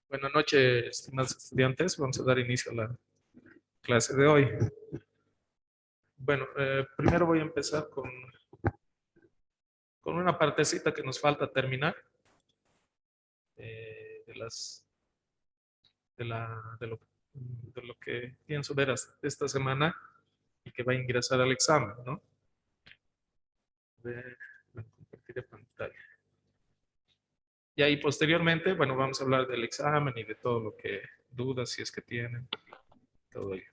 Buenas noches, estimados estudiantes. Vamos a dar inicio a la clase de hoy. Bueno, primero voy a empezar con una partecita que nos falta terminar de de lo que pienso ver esta semana y que va a ingresar al examen, ¿no? Compartir pantalla. Y ahí posteriormente, bueno, vamos a hablar del examen y de todo lo que dudas, si es que tienen, todo ello.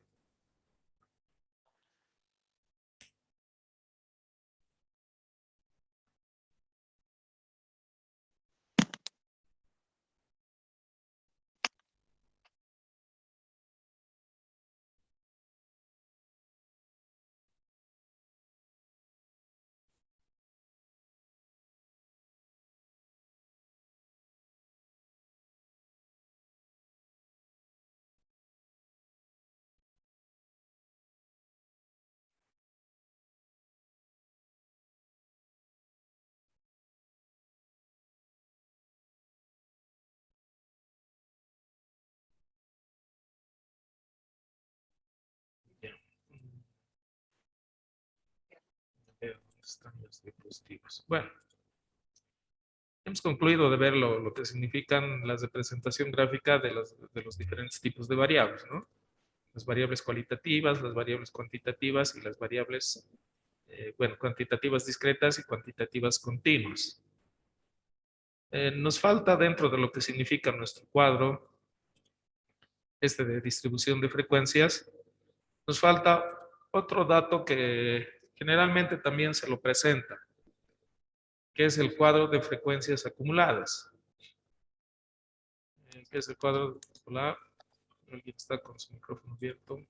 Ya. ¿Dónde están los diapositivas? Bueno. Hemos concluido de ver lo que significan las representación gráfica de los diferentes tipos de variables, ¿no? Las variables cualitativas, las variables cuantitativas y las variables, bueno, cuantitativas discretas y cuantitativas continuas. Nos falta dentro de lo que significa nuestro cuadro, este de distribución de frecuencias, nos falta otro dato que generalmente también se lo presenta, que es el cuadro de frecuencias acumuladas. ¿Qué es el cuadro acumular? Alguien está con su micrófono abierto.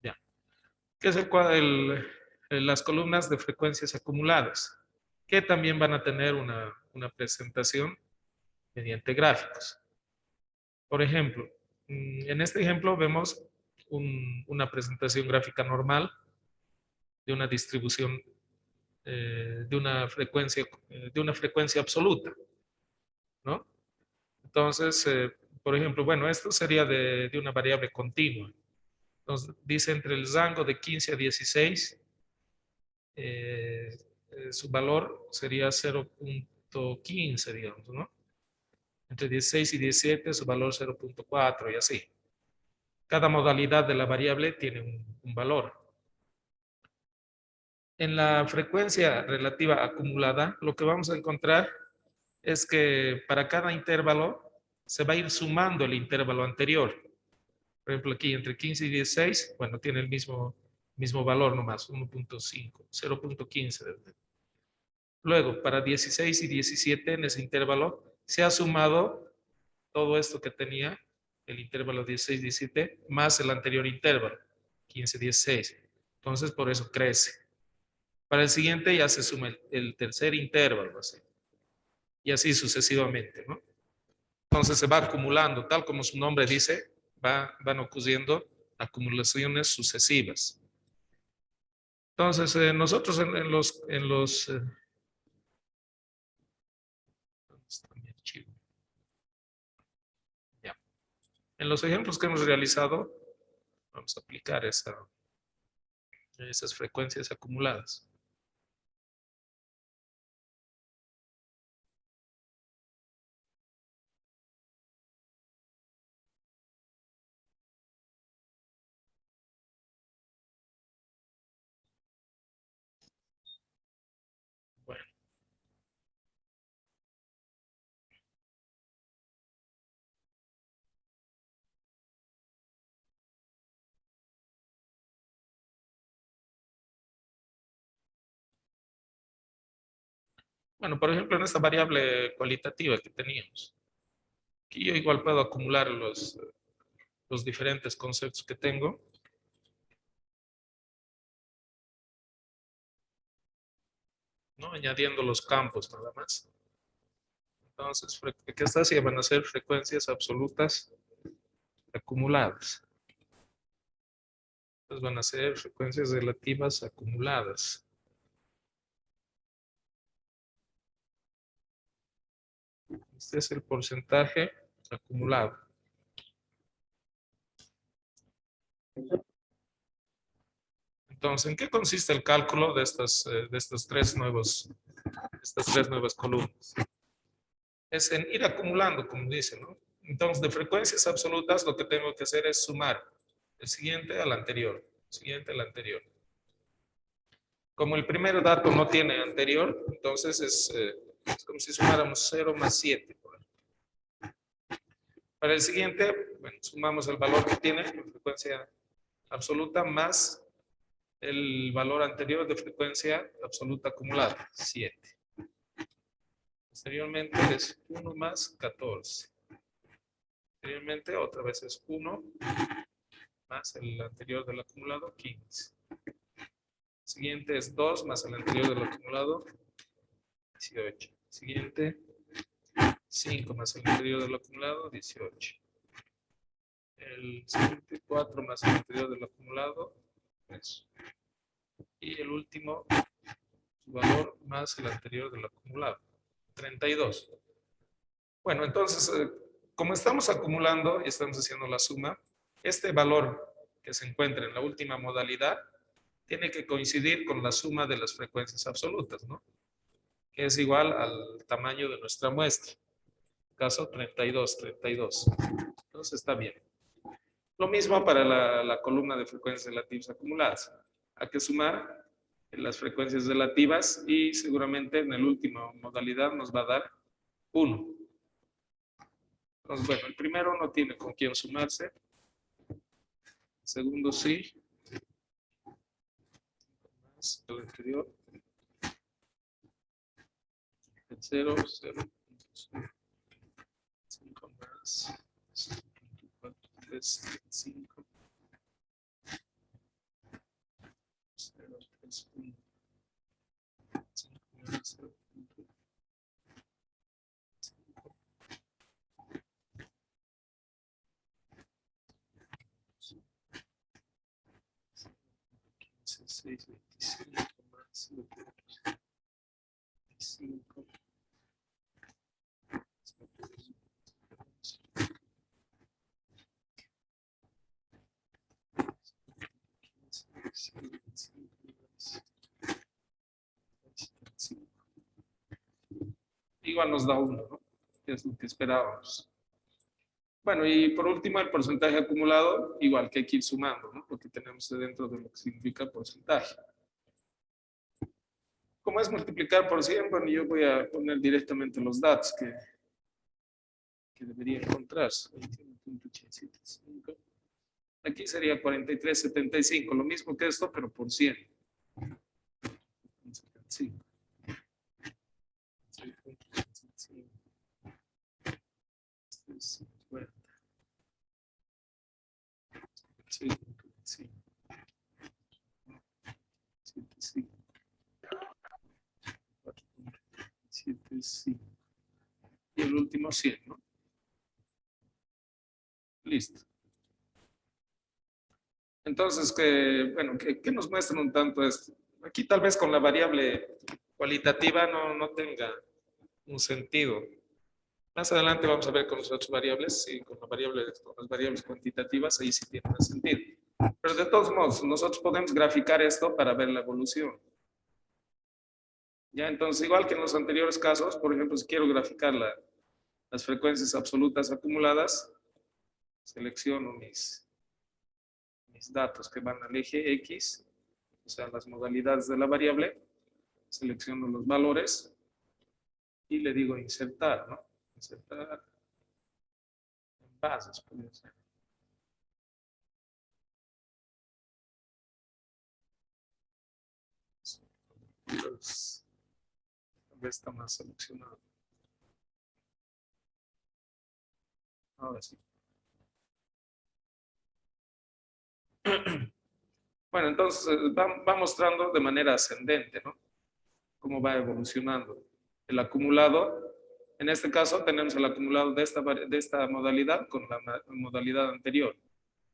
Ya. ¿Qué es el cuadro? Las columnas de frecuencias acumuladas, que también van a tener una presentación mediante gráficos. Por ejemplo, en este ejemplo vemos una presentación gráfica normal de una distribución de una frecuencia absoluta, ¿no? Entonces, por ejemplo, bueno, esto sería de una variable continua. Entonces, dice entre el rango de 15 a 16, su valor sería 0.15, digamos, ¿no? Entre 16 y 17, su valor 0.4 y así. Cada modalidad de la variable tiene un valor. En la frecuencia relativa acumulada, lo que vamos a encontrar es que para cada intervalo se va a ir sumando el intervalo anterior. Por ejemplo, aquí entre 15 y 16, bueno, tiene el mismo valor nomás, 1.5, 0.15. Luego, para 16 y 17 en ese intervalo, se ha sumado todo esto que tenía, el intervalo 16-17, más el anterior intervalo, 15-16. Entonces, por eso crece. Para el siguiente ya se suma el tercer intervalo, así. Y así sucesivamente, ¿no? Entonces se va acumulando, tal como su nombre dice, van ocurriendo acumulaciones sucesivas. Entonces, nosotros ¿dónde está mi archivo? Ya. En los ejemplos que hemos realizado, vamos a aplicar esas frecuencias acumuladas. Bueno, bueno, por ejemplo, en esta variable cualitativa que teníamos, aquí yo igual puedo acumular los diferentes conceptos que tengo. ¿No? Añadiendo los campos nada más. Entonces, ¿qué está haciendo? Van a ser frecuencias absolutas acumuladas. Entonces van a ser frecuencias relativas acumuladas. Este es el porcentaje acumulado. Entonces, ¿en qué consiste el cálculo de estas tres nuevas columnas? Es en ir acumulando, como dice, ¿no? Entonces, de frecuencias absolutas, lo que tengo que hacer es sumar el siguiente al anterior, el siguiente al anterior. Como el primer dato no tiene anterior, entonces es como si sumáramos 0 más 7. Para el siguiente, bueno, sumamos el valor que tiene en frecuencia absoluta más el valor anterior de frecuencia absoluta acumulada, 7. Posteriormente es 1 más 14. Posteriormente otra vez es 1 más el anterior del acumulado, 15. Siguiente es 2 más el anterior del acumulado, 18. Siguiente, 5 más el anterior del acumulado, 18. El siguiente, 4 más el anterior del acumulado, 3. Y el último, su valor más el anterior del acumulado, 32. Bueno, entonces, como estamos acumulando y estamos haciendo la suma, este valor que se encuentra en la última modalidad tiene que coincidir con la suma de las frecuencias absolutas, ¿no? Que es igual al tamaño de nuestra muestra. En este caso, 32, 32. Entonces está bien. Lo mismo para la columna de frecuencias relativas acumuladas. Hay que sumar las frecuencias relativas y seguramente en la última modalidad nos va a dar 1. Entonces, bueno, el primero no tiene con quién sumarse. El segundo sí. Más el anterior. El 0, 0. 5 más 5.4, 3, 5. 0, 3, 1. 5 más 0. 6, 25 más 25. 25. Igual nos da 1, ¿no? Que es lo que esperábamos. Bueno, y por último, el porcentaje acumulado, igual que hay que ir sumando, ¿no? Porque tenemos dentro de lo que significa porcentaje. Como es multiplicar por 100, bueno, yo voy a poner directamente los datos que debería encontrarse. 21.875. Aquí sería 43.75, lo mismo que esto, pero por 100. 75. 50. 4.75. Y el último 100, ¿no? Listo. Entonces, bueno, ¿qué nos muestra un tanto esto? Aquí tal vez con la variable cualitativa no tenga un sentido. Más adelante vamos a ver con las otras variables y con las variables cuantitativas, ahí sí tiene más sentido. Pero de todos modos, nosotros podemos graficar esto para ver la evolución. Ya, entonces, igual que en los anteriores casos, por ejemplo, si quiero graficar las frecuencias absolutas acumuladas, selecciono mis datos que van al eje X, o sea, las modalidades de la variable, selecciono los valores y le digo insertar, ¿no? Insertar en bases, puede ser. Pues, tal vez está más seleccionado. Ahora sí. Bueno, entonces va mostrando de manera ascendente, ¿no? Cómo va evolucionando. El acumulado, en este caso tenemos el acumulado de esta modalidad con la modalidad anterior.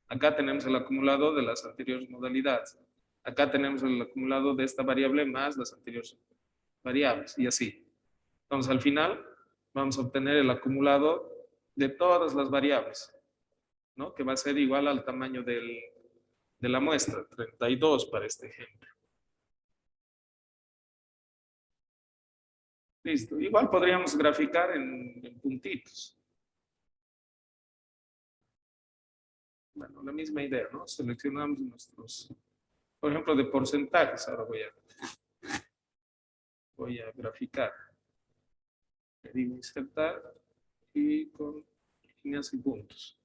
Acá tenemos el acumulado de las anteriores modalidades. Acá tenemos el acumulado de esta variable más las anteriores variables y así. Entonces al final vamos a obtener el acumulado de todas las variables, ¿no? Que va a ser igual al tamaño de la muestra, 32 para este ejemplo. Listo. Igual podríamos graficar en puntitos. Bueno, la misma idea, ¿no? Seleccionamos nuestros, por ejemplo, de porcentajes. Ahora voy a graficar. Le digo insertar y con líneas y puntos.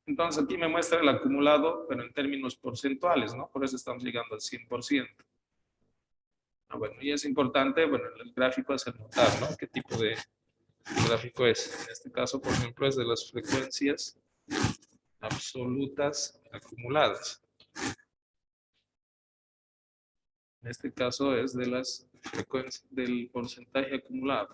Entonces aquí me muestra el acumulado, pero en términos porcentuales, ¿no? Por eso estamos llegando al 100%. Bueno, y es importante, bueno, el gráfico hacer notar, ¿no? ¿Qué tipo de gráfico es? En este caso, por ejemplo, es de las frecuencias absolutas acumuladas. En este caso es de las frecuencias del porcentaje acumulado.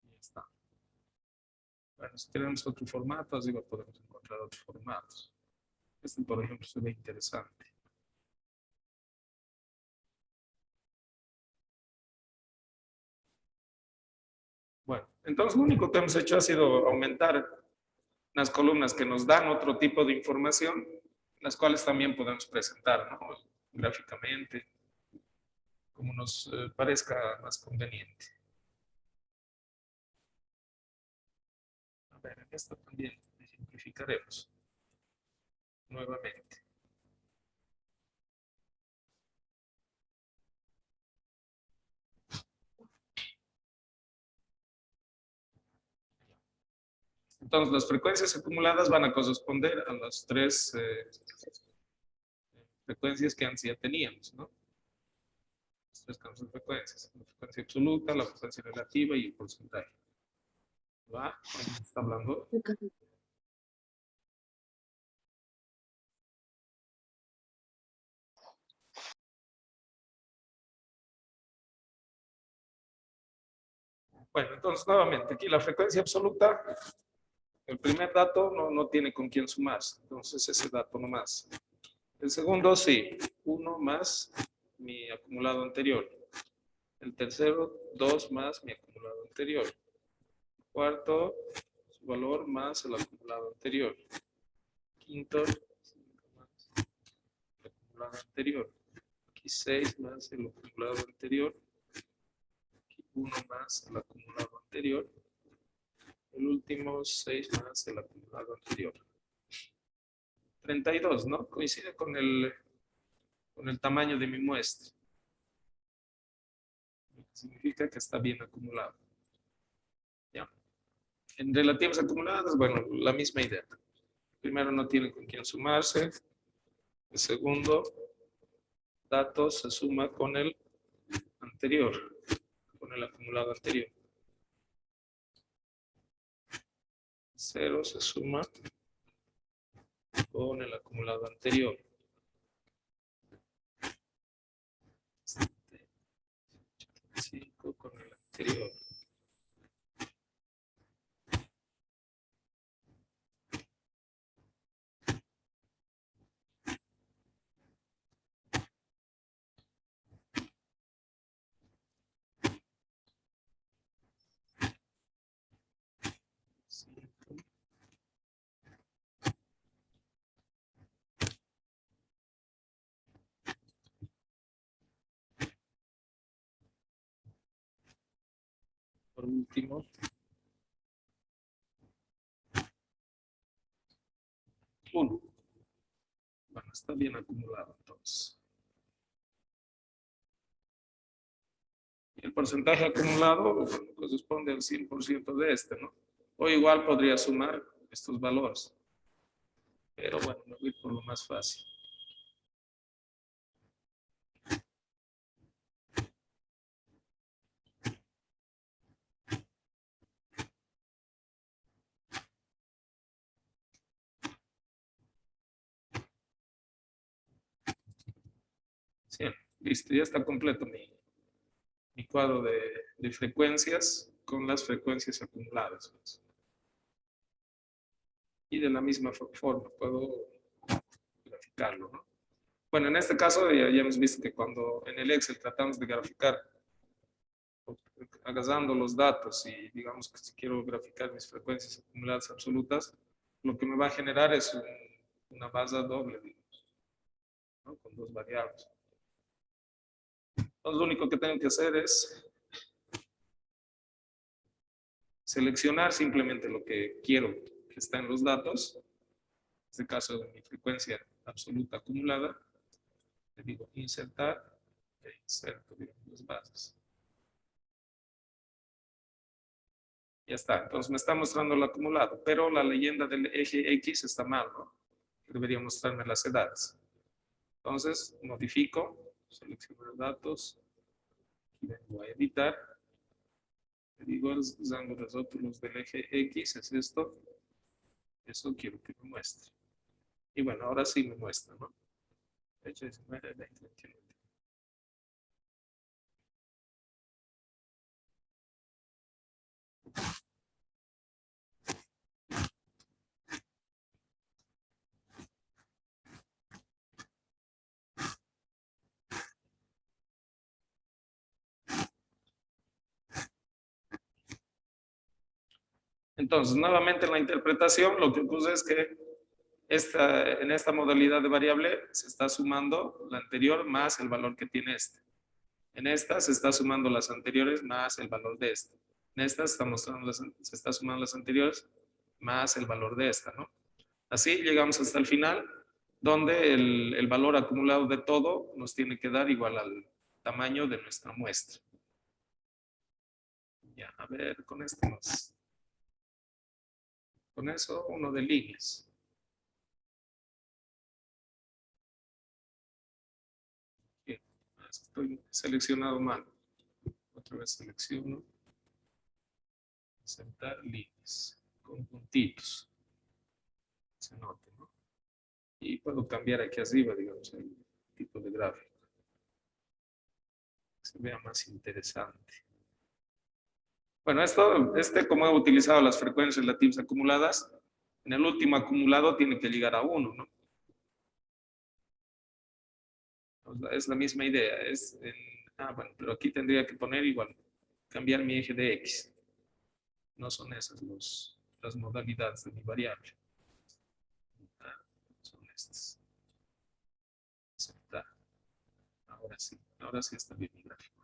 Ahí está. Bueno, si tenemos otro formato, así podemos encontrar otros formatos. Este, por ejemplo, se ve interesante. Bueno, entonces lo único que hemos hecho ha sido aumentar unas columnas que nos dan otro tipo de información, las cuales también podemos presentar, ¿no? Gráficamente, como nos parezca más conveniente. A ver, en esta también simplificaremos nuevamente. Entonces, las frecuencias acumuladas van a corresponder a las tres frecuencias que antes ya teníamos, ¿no? Las tres campos de frecuencias. La frecuencia absoluta, la frecuencia relativa y el porcentaje. ¿Va? ¿Está hablando? Bueno, entonces nuevamente, aquí la frecuencia absoluta, el primer dato no tiene con quién sumarse, entonces ese dato nomás. El segundo sí, 1 más mi acumulado anterior. El tercero, 2 más mi acumulado anterior. El cuarto, su valor más el acumulado anterior. Quinto, 5 más el acumulado anterior. Aquí 6 más el acumulado anterior. Aquí 1 más el acumulado anterior. El último, 6 más el acumulado anterior. 32, ¿no? Coincide con el tamaño de mi muestra. Lo que significa que está bien acumulado. ¿Ya? En relativas acumuladas, bueno, la misma idea. Primero, no tiene con quién sumarse. El segundo dato se suma con el anterior, con el acumulado anterior. 0 se suma con el acumulado anterior. 5 con el anterior. Por último, 1. Bueno, está bien acumulado entonces. Y el porcentaje acumulado, bueno, corresponde al 100% de este, ¿no? O igual podría sumar estos valores. Pero bueno, me voy por lo más fácil. Sí, listo, ya está completo mi cuadro de frecuencias con las frecuencias acumuladas. Y de la misma forma puedo graficarlo, ¿no? Bueno, en este caso ya hemos visto que cuando en el Excel tratamos de graficar agarrando los datos y digamos que si quiero graficar mis frecuencias acumuladas absolutas, lo que me va a generar es una base doble, digamos, ¿no? Con dos variables. Entonces, lo único que tengo que hacer es seleccionar simplemente lo que quiero que está en los datos. En este caso, de mi frecuencia absoluta acumulada. Le digo insertar e inserto, digamos, las bases. Ya está, entonces me está mostrando el acumulado, pero la leyenda del eje X está mal, ¿no? Debería mostrarme las edades. Entonces, modifico, selecciono los datos, y vengo a editar. Le digo, usando los rótulos del eje X, es esto. Eso quiero que me muestre. Y bueno, ahora sí me muestra, ¿no? Fecha 19, 20, 21. Entonces, nuevamente en la interpretación, lo que ocurre es que en esta modalidad de variable se está sumando la anterior más el valor que tiene este. En esta se está sumando las anteriores más el valor de esta. En esta se está sumando las anteriores más el valor de esta, ¿no? Así llegamos hasta el final, donde el valor acumulado de todo nos tiene que dar igual al tamaño de nuestra muestra. Ya, a ver, con esto más. Con eso, uno de líneas. Bien, estoy seleccionado mal. Otra vez selecciono. Insertar líneas con puntitos. Se note, ¿no? Y puedo cambiar aquí arriba, digamos, el tipo de gráfico. Que se vea más interesante. Bueno, como he utilizado las frecuencias relativas acumuladas, en el último acumulado tiene que llegar a 1, ¿no? Es la misma idea. Bueno, pero aquí tendría que poner igual, cambiar mi eje de X. No son esas las modalidades de mi variable. Son estas. Aceptar. Ahora sí está bien mi gráfico.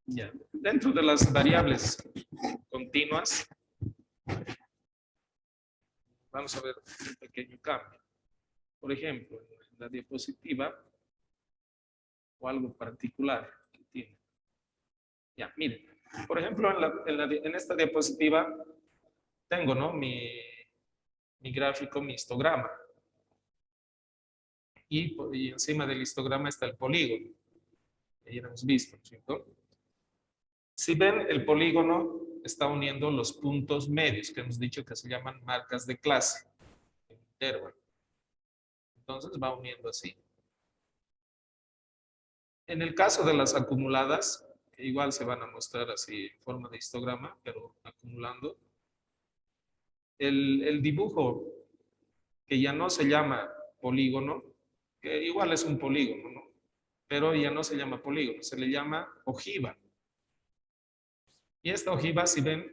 Ya. Dentro de las variables continuas, vamos a ver un pequeño cambio. Por ejemplo, en la diapositiva, o algo particular que tiene. Ya, miren. Por ejemplo, en esta diapositiva tengo, ¿no? Mi gráfico, mi histograma. Y encima del histograma está el polígono. Que ya hemos visto, ¿cierto? Si ven, el polígono está uniendo los puntos medios, que hemos dicho que se llaman marcas de clase, intervalo. Entonces va uniendo así. En el caso de las acumuladas, que igual se van a mostrar así en forma de histograma, pero acumulando, el dibujo que ya no se llama polígono, que igual es un polígono, ¿no? Pero ya no se llama polígono, se le llama ojiva. Y esta ojiva, si ven,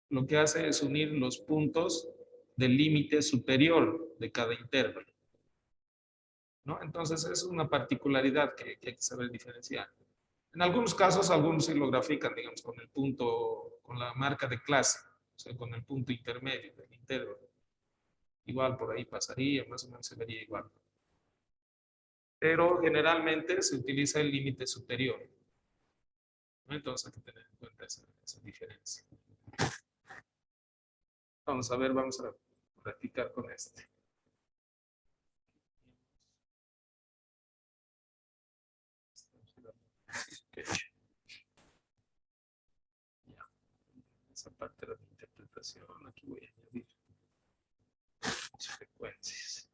lo que hace es unir los puntos del límite superior de cada intervalo, ¿no? Entonces es una particularidad que hay que saber diferenciar. En algunos casos, algunos sí lo grafican, digamos, con el punto, con la marca de clase, o sea, con el punto intermedio del intervalo. Igual por ahí pasaría, más o menos se vería igual. Pero generalmente se utiliza el límite superior, ¿no? Entonces hay que tener en cuenta esa diferencia. Vamos a practicar con este. Ya. Esa parte de la interpretación aquí voy a añadir. frecuencias.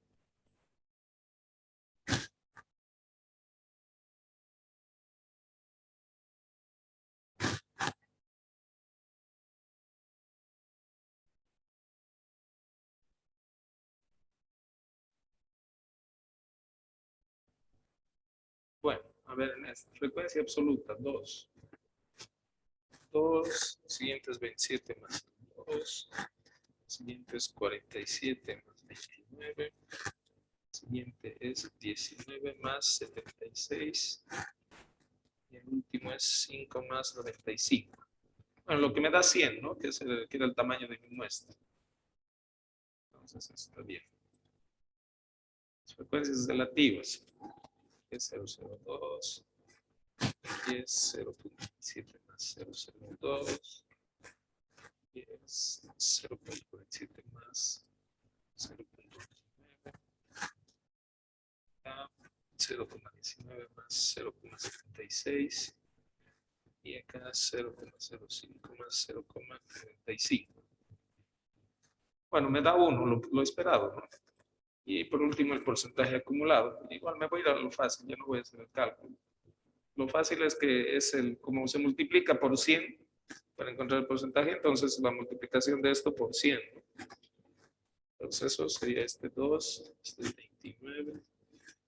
Bueno, a ver, en esta frecuencia absoluta, 2. 2, siguientes 27 más 2, siguiente es 47 más 29, siguiente es 19 más 76 y el último es 5 más 95. Bueno, lo que me da 100, ¿no? Que era el tamaño de mi muestra. Entonces está bien. Las frecuencias relativas es 002, y es 0.27 más 002, y es 0.47 más 0.29, 0.19 más 0.76 y acá 0.05 más 0.95. Bueno, me da 1, lo esperado, ¿no? Y por último el porcentaje acumulado. Igual me voy a ir a lo fácil, ya no voy a hacer el cálculo. Lo fácil es que es como se multiplica por 100 para encontrar el porcentaje, entonces la multiplicación de esto por 100, ¿no? Entonces eso sería este 2, este 29,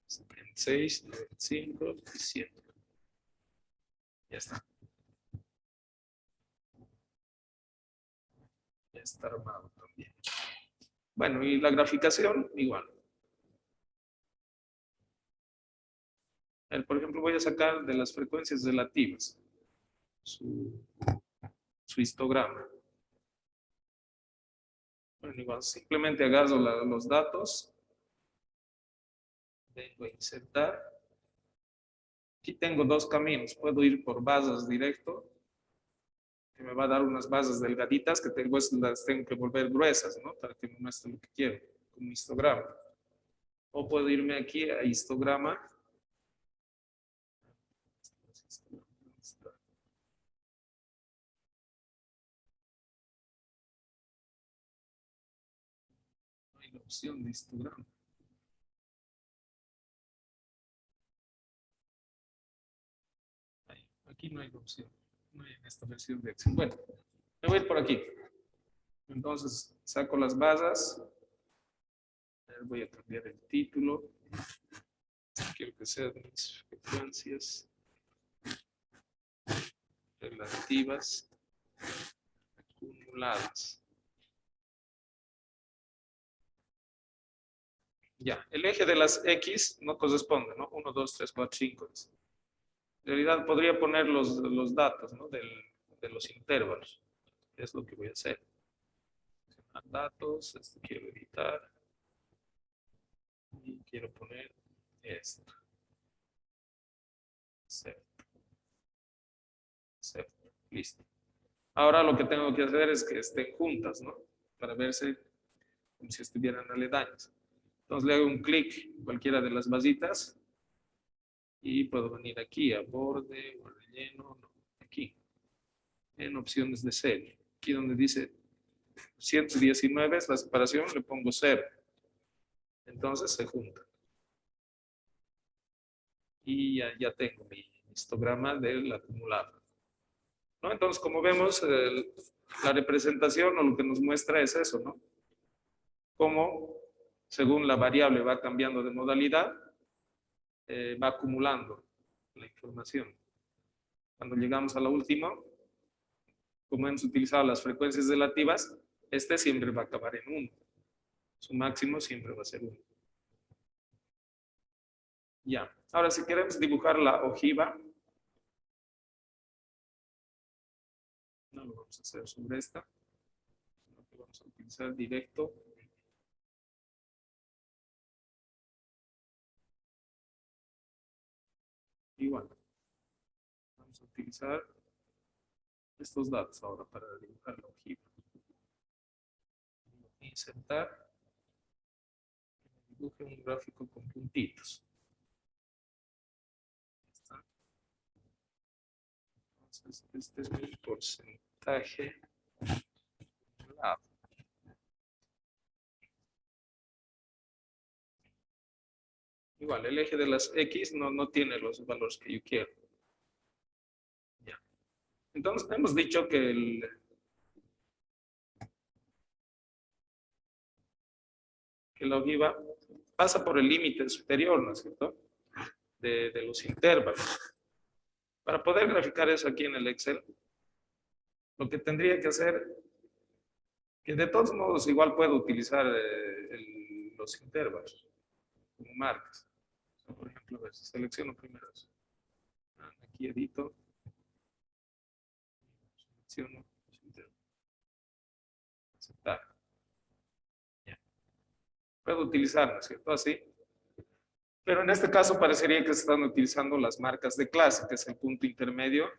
este 26, 95 y 100. Ya está. Ya está armado también. Bueno, y la graficación, igual. Por ejemplo, voy a sacar de las frecuencias relativas su histograma. Bueno, igual, simplemente agarro los datos, vengo a insertar. Aquí tengo dos caminos. Puedo ir por bases directo, que me va a dar unas bases delgaditas que las tengo que volver gruesas, ¿no? Para que me muestre lo que quiero, como histograma. O puedo irme aquí a histograma. No hay la opción de histograma. Aquí no hay la opción. No hay en esta versión de Excel. Bueno, me voy a ir por aquí. Entonces, saco las bases. Voy a cambiar el título. Quiero que sean mis frecuencias relativas acumuladas. Ya, el eje de las X no corresponde, ¿no? 1, 2, 3, 4, 5. En realidad podría poner los datos, ¿no? De los intervalos. Es lo que voy a hacer. Datos, esto quiero editar. Y quiero poner esto. Acepto. Listo. Ahora lo que tengo que hacer es que estén juntas, ¿no? Para verse como si estuvieran aledañas. Entonces le hago un clic en cualquiera de las basitas y puedo venir aquí a borde o relleno, no, aquí, en opciones de serie. Aquí donde dice 119 es la separación, le pongo 0. Entonces se junta. Y ya tengo mi histograma del acumulado, ¿no? Entonces, como vemos, la representación o lo que nos muestra es eso, ¿no? Cómo, según la variable va cambiando de modalidad, va acumulando la información. Cuando llegamos a la última, como hemos utilizado las frecuencias relativas, este siempre va a acabar en 1. Su máximo siempre va a ser 1. Ya. Ahora, si queremos dibujar la ojiva, no lo vamos a hacer sobre esta, sino que vamos a utilizar directo. Igual. Vamos a utilizar estos datos ahora para dibujar la ojiva. Insertar. Dibuje un gráfico con puntitos. Entonces, este es mi porcentaje acumulado. Igual, el eje de las X no tiene los valores que yo quiero. Ya. Entonces, hemos dicho que la ojiva pasa por el límite superior, ¿no es cierto? De los intervalos. Para poder graficar eso aquí en el Excel, lo que tendría que hacer, que de todos modos igual puedo utilizar los intervalos como marcas. Por ejemplo, a ver, selecciono primero eso. Aquí edito. Selecciono. Aceptar. Ya. Puedo utilizar, ¿no es cierto? Así. Pero en este caso parecería que se están utilizando las marcas de clase, que es el punto intermedio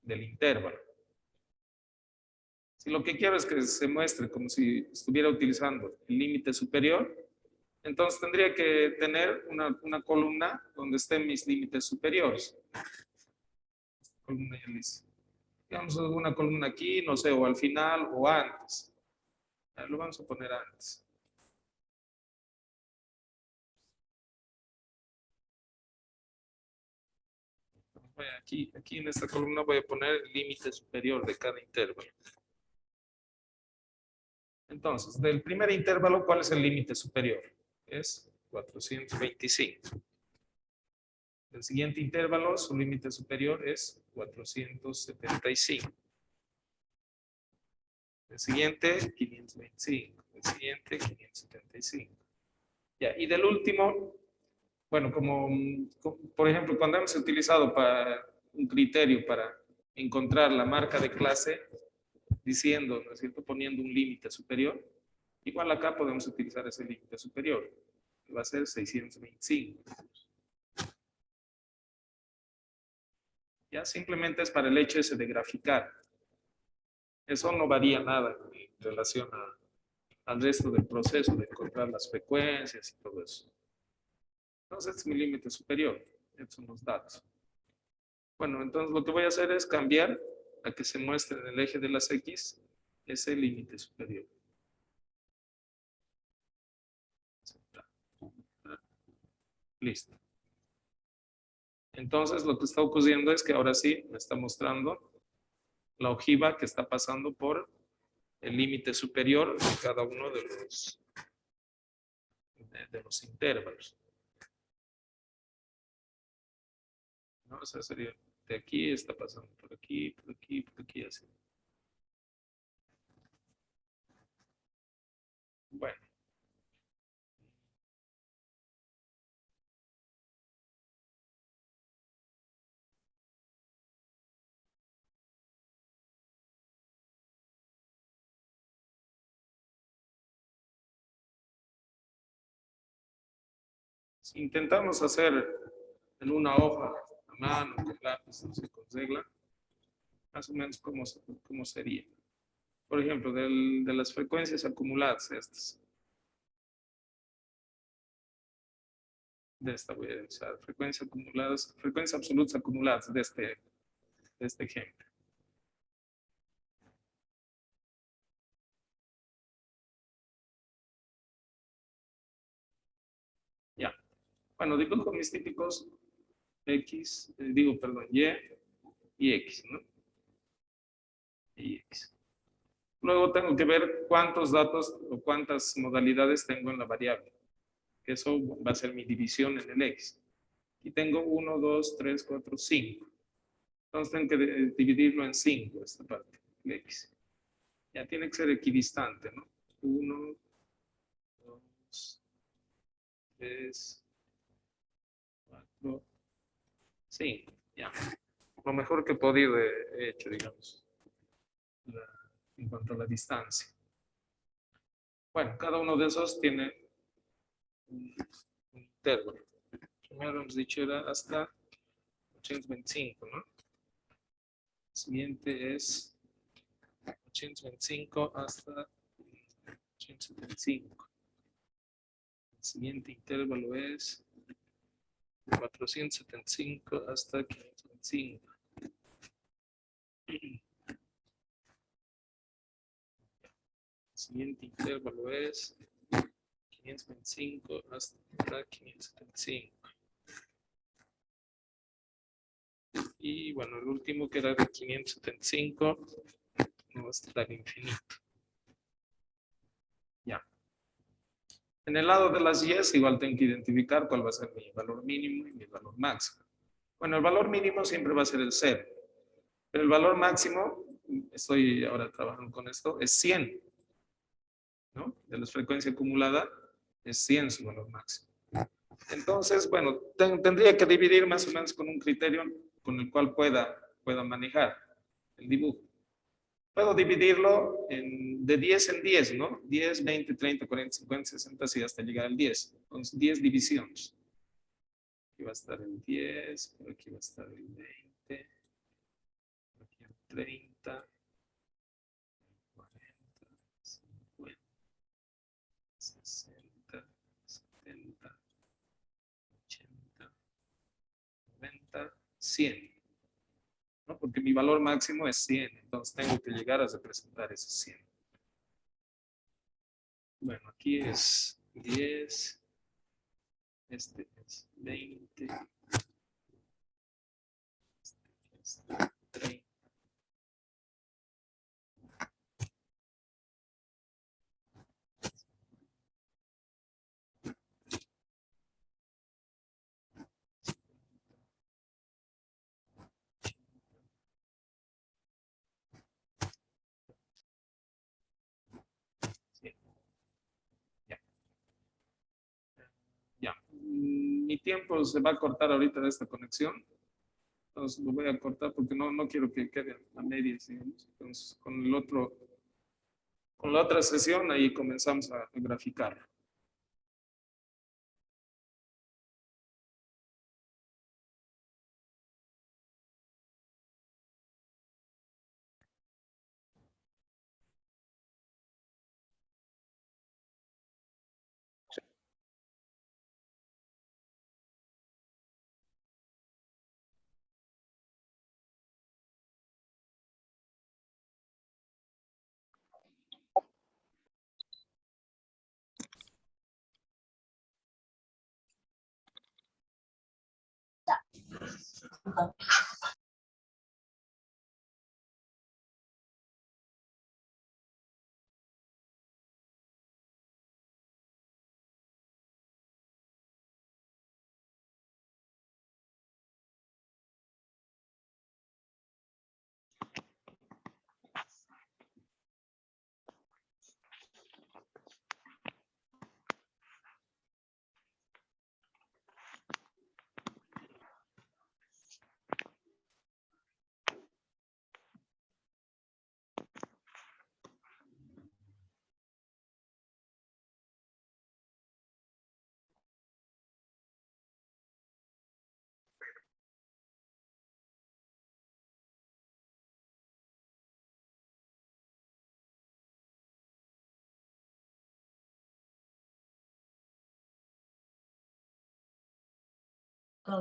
del intervalo. Si lo que quiero es que se muestre como si estuviera utilizando el límite superior, entonces tendría que tener una columna donde estén mis límites superiores. Esta columna ya lista. Digamos una columna aquí, no sé, o al final o antes. Lo vamos a poner antes. Aquí en esta columna voy a poner el límite superior de cada intervalo. Entonces, del primer intervalo, ¿cuál es el límite superior? Es 425. Del siguiente intervalo, su límite superior es 475. El siguiente, 525. El siguiente, 575. Ya, y del último, bueno, como por ejemplo, cuando hemos utilizado para un criterio para encontrar la marca de clase, diciendo, ¿no es cierto?, poniendo un límite superior, igual acá podemos utilizar ese límite superior, que va a ser 625. Ya simplemente es para el hecho ese de graficar. Eso no varía nada en relación al resto del proceso de encontrar las frecuencias y todo eso. Entonces, este es mi límite superior. Estos son los datos. Bueno, entonces lo que voy a hacer es cambiar a que se muestre en el eje de las X ese límite superior. Listo. Entonces, lo que está ocurriendo es que ahora sí me está mostrando la ojiva que está pasando por el límite superior de cada uno de los intervalos. ¿No? O sea, sería de aquí, está pasando por aquí, por aquí, por aquí, así. Bueno. Si intentamos hacer en una hoja a mano, con lápiz, no sé, con regla, más o menos cómo sería. Por ejemplo, de las frecuencias acumuladas, estas. De esta voy a usar frecuencias acumuladas, frecuencias absolutas acumuladas de este ejemplo. Ya. Bueno, dibujo mis típicos X, perdón, y X, ¿no? Y X. Luego tengo que ver cuántos datos o cuántas modalidades tengo en la variable. Que eso va a ser mi división en el X. Y tengo 1, 2, 3, 4, 5. Entonces tengo que dividirlo en 5, esta parte, el X. Ya tiene que ser equidistante, ¿no? 1, 2, 3, 4, 5. Ya. Lo mejor que he podido he hecho, digamos, en cuanto a la distancia. Bueno, cada uno de esos tiene un intervalo. Primero hemos dicho era hasta 825, ¿no? El siguiente es 825 hasta 875. El siguiente intervalo es 475 hasta 525. El siguiente intervalo es 525 hasta 575. Y bueno, el último que era de 575 no va a estar infinito. Ya. En el lado de las Y's igual tengo que identificar cuál va a ser mi valor mínimo y mi valor máximo. Bueno, el valor mínimo siempre va a ser el 0. Pero el valor máximo, estoy ahora trabajando con esto, es 100. ¿No? De la frecuencia acumulada es 100 su valor máximo. Entonces, bueno, tendría que dividir más o menos con un criterio con el cual pueda manejar el dibujo. Puedo dividirlo de 10 en 10, ¿no? 10, 20, 30, 40, 50, 60, así hasta llegar al 10. Entonces, 10 divisiones. Aquí va a estar el 10, por aquí va a estar el 20, por aquí el 30, 40, 50, 60, 70, 80, 90, 100. ¿No? Porque mi valor máximo es 100, entonces tengo que llegar a representar ese 100. Bueno, aquí es 10, este es 20, este es 30. Sí, ya. Ya. Mi tiempo se va a cortar ahorita de esta conexión. Entonces lo voy a cortar porque no quiero que quede a medias, digamos. Entonces, con la otra sesión ahí comenzamos a graficar.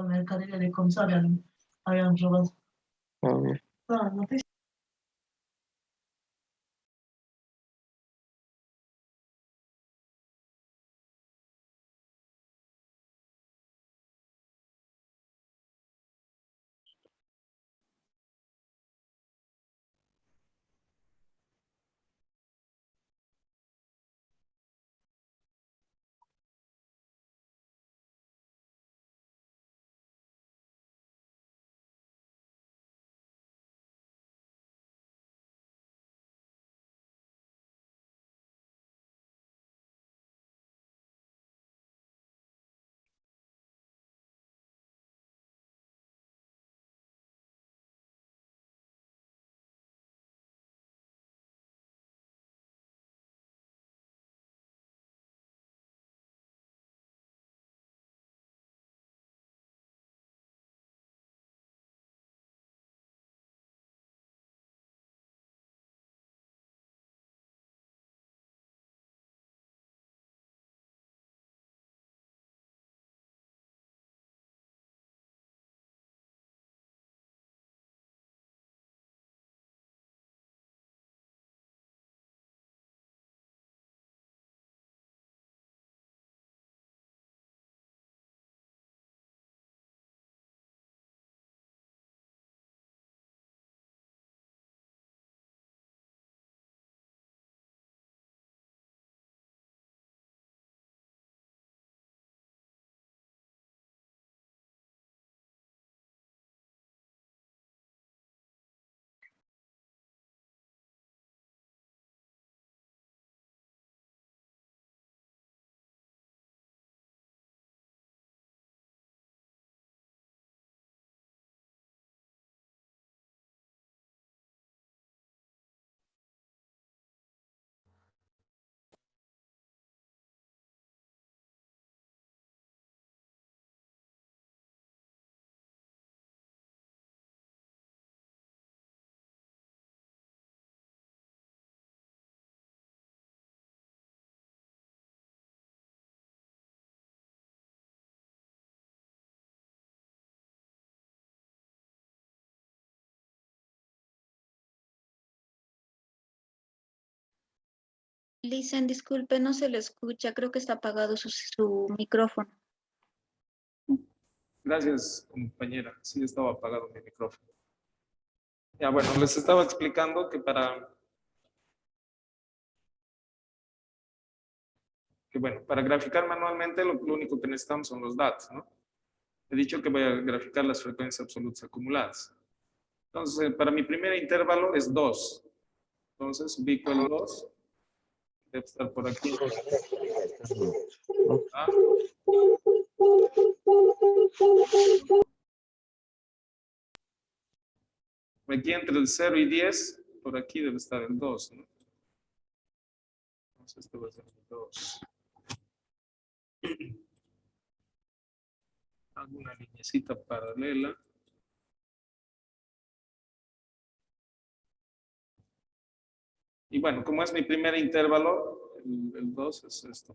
Mercaderia de come habían robado. No, no te Listen, disculpe, no se le escucha. Creo que está apagado su micrófono. Gracias, compañera. Sí, estaba apagado mi micrófono. Ya, bueno, les estaba explicando que para graficar manualmente lo único que necesitamos son los datos, ¿no? He dicho que voy a graficar las frecuencias absolutas acumuladas. Entonces, para mi primer intervalo es 2. Entonces, ubico el 2. Debe estar por aquí. ¿Ah? Aquí entre el 0 y 10, por aquí debe estar el 2, ¿no? Entonces, esto va a ser el 2. Hago una lineecita paralela. Y bueno, como es mi primer intervalo, el 2 es esto.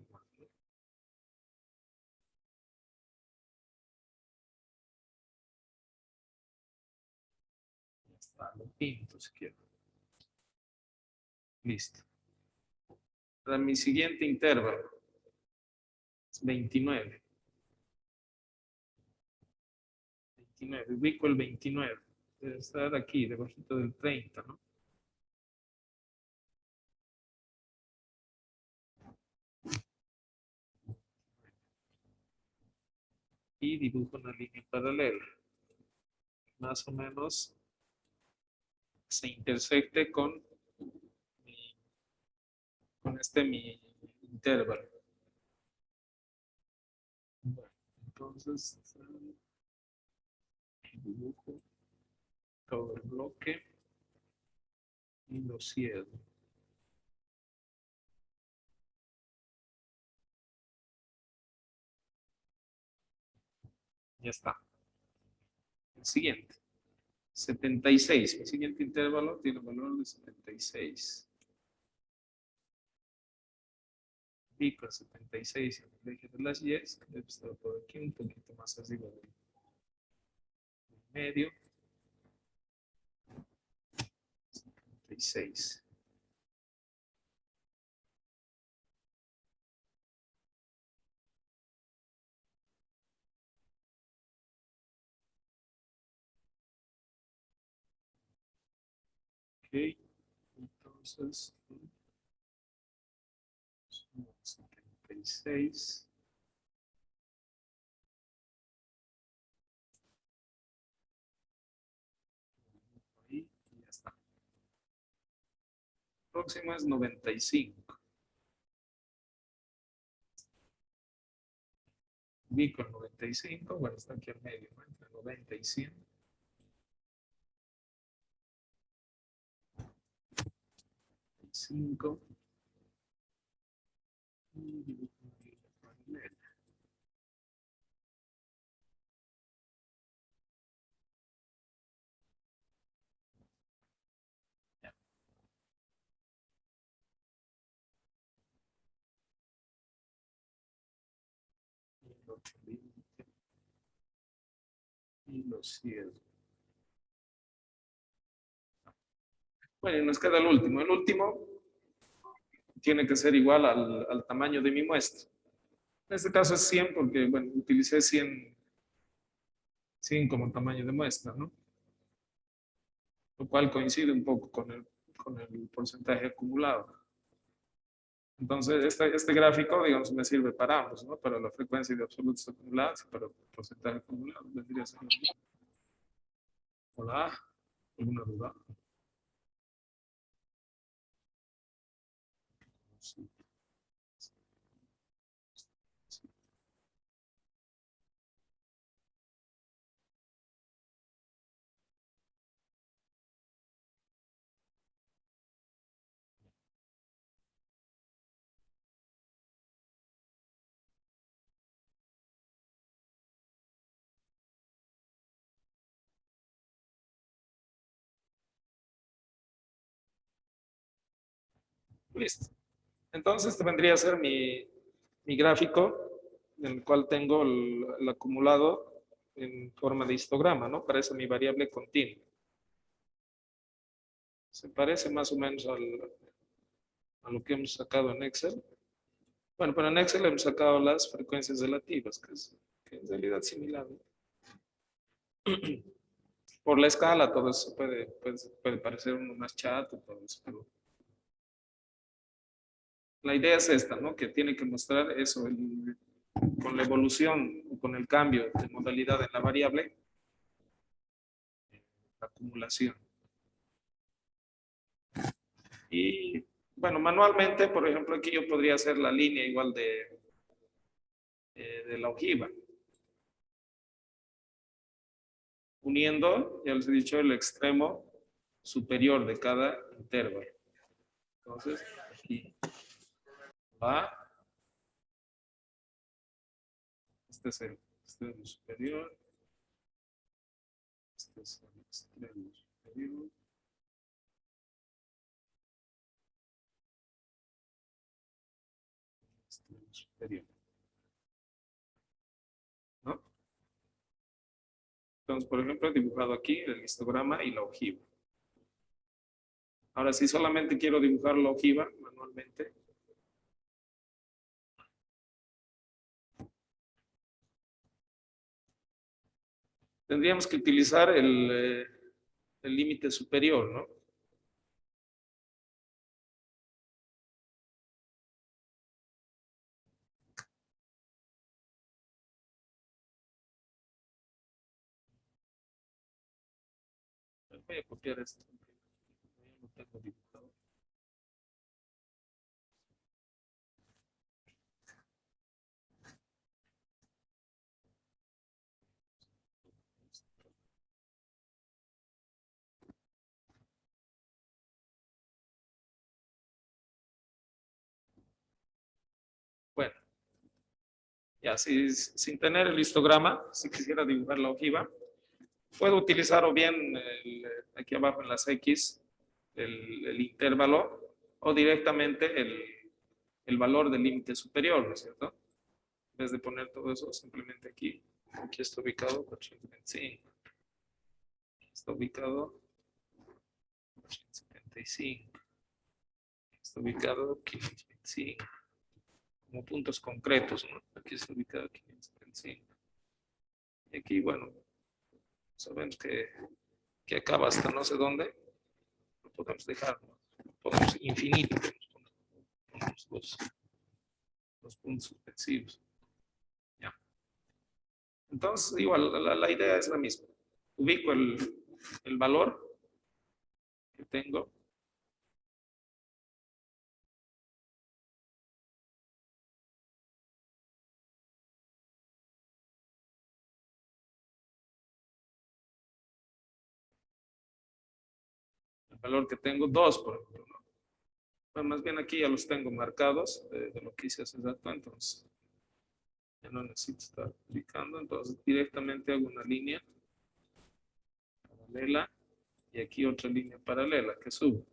Ya está, lo pinto si quiero. Listo. Para mi siguiente intervalo es 29. 29, ubico el 29. Debe estar aquí, debajito del 30, ¿no? Y dibujo una línea paralela. Más o menos se intersecte con mi intervalo. Bueno, entonces dibujo todo el bloque y lo cierro. Ya está. El siguiente. 76. Mi siguiente intervalo tiene un valor de 76. Pico 76 en el eje de las Y, que debe estar por aquí un poquito más arriba del medio. 76. Ok, entonces 76. Ahí, y ya está. Próximo es 95. Ubico el 95, bueno, está aquí al medio, ¿no? Entre 90 y 100. 5. Y dibujo una línea paralela. Ya. Y el otro límite. Y lo cierro. Bueno, y nos queda el último. El último tiene que ser igual al tamaño de mi muestra. En este caso es 100 porque, bueno, utilicé 100 como tamaño de muestra, ¿no? Lo cual coincide un poco con el porcentaje acumulado. Entonces, este gráfico, digamos, me sirve para ambos, ¿no? Para la frecuencia de absolutos acumulados y para el porcentaje acumulado. Vendría a ser lo mismo. Hola, ¿alguna duda? Sí. Listo. Entonces, este vendría a ser mi gráfico, en el cual tengo el acumulado en forma de histograma, ¿no? Parece mi variable continua. Se parece más o menos a lo que hemos sacado en Excel. Bueno, pero en Excel hemos sacado las frecuencias relativas, que en realidad es similar, ¿no? Por la escala, todo eso puede parecer uno más chato, todo eso, pero la idea es esta, ¿no? Que tiene que mostrar eso, con la evolución o con el cambio de modalidad en la variable, la acumulación. Y bueno, manualmente, por ejemplo, aquí yo podría hacer la línea igual de la ojiva. Uniendo, ya les he dicho, el extremo superior de cada intervalo. Entonces, aquí va. Este es el extremo superior. Este es el extremo superior. Extremo superior. ¿No? Entonces, por ejemplo, he dibujado aquí el histograma y la ojiva. Ahora, si solamente quiero dibujar la ojiva manualmente, tendríamos que utilizar el límite superior, ¿no? Voy a copiar esto. Ya lo tengo dibujado. Bueno, ya sin tener el histograma, si quisiera dibujar la ojiva, puedo utilizar o bien aquí abajo en las X el intervalo o directamente el valor del límite superior, ¿no es cierto? En vez de poner todo eso, simplemente aquí está ubicado 425. Aquí está ubicado 475. Aquí está ubicado 525. Como puntos concretos, ¿no? Aquí está ubicado 575. Y aquí, bueno, sabemos que acaba hasta no sé dónde. Lo podemos dejar, ¿no? Podemos infinito. Ponemos los puntos suspensivos. Ya. Entonces, igual, la idea es la misma. Ubico el valor que tengo. El valor que tengo, 2, por ejemplo, ¿no? Bueno, más bien aquí ya los tengo marcados de lo que hice hace rato, entonces ya no necesito estar ubicando. Entonces, directamente hago una línea paralela y aquí otra línea paralela que subo.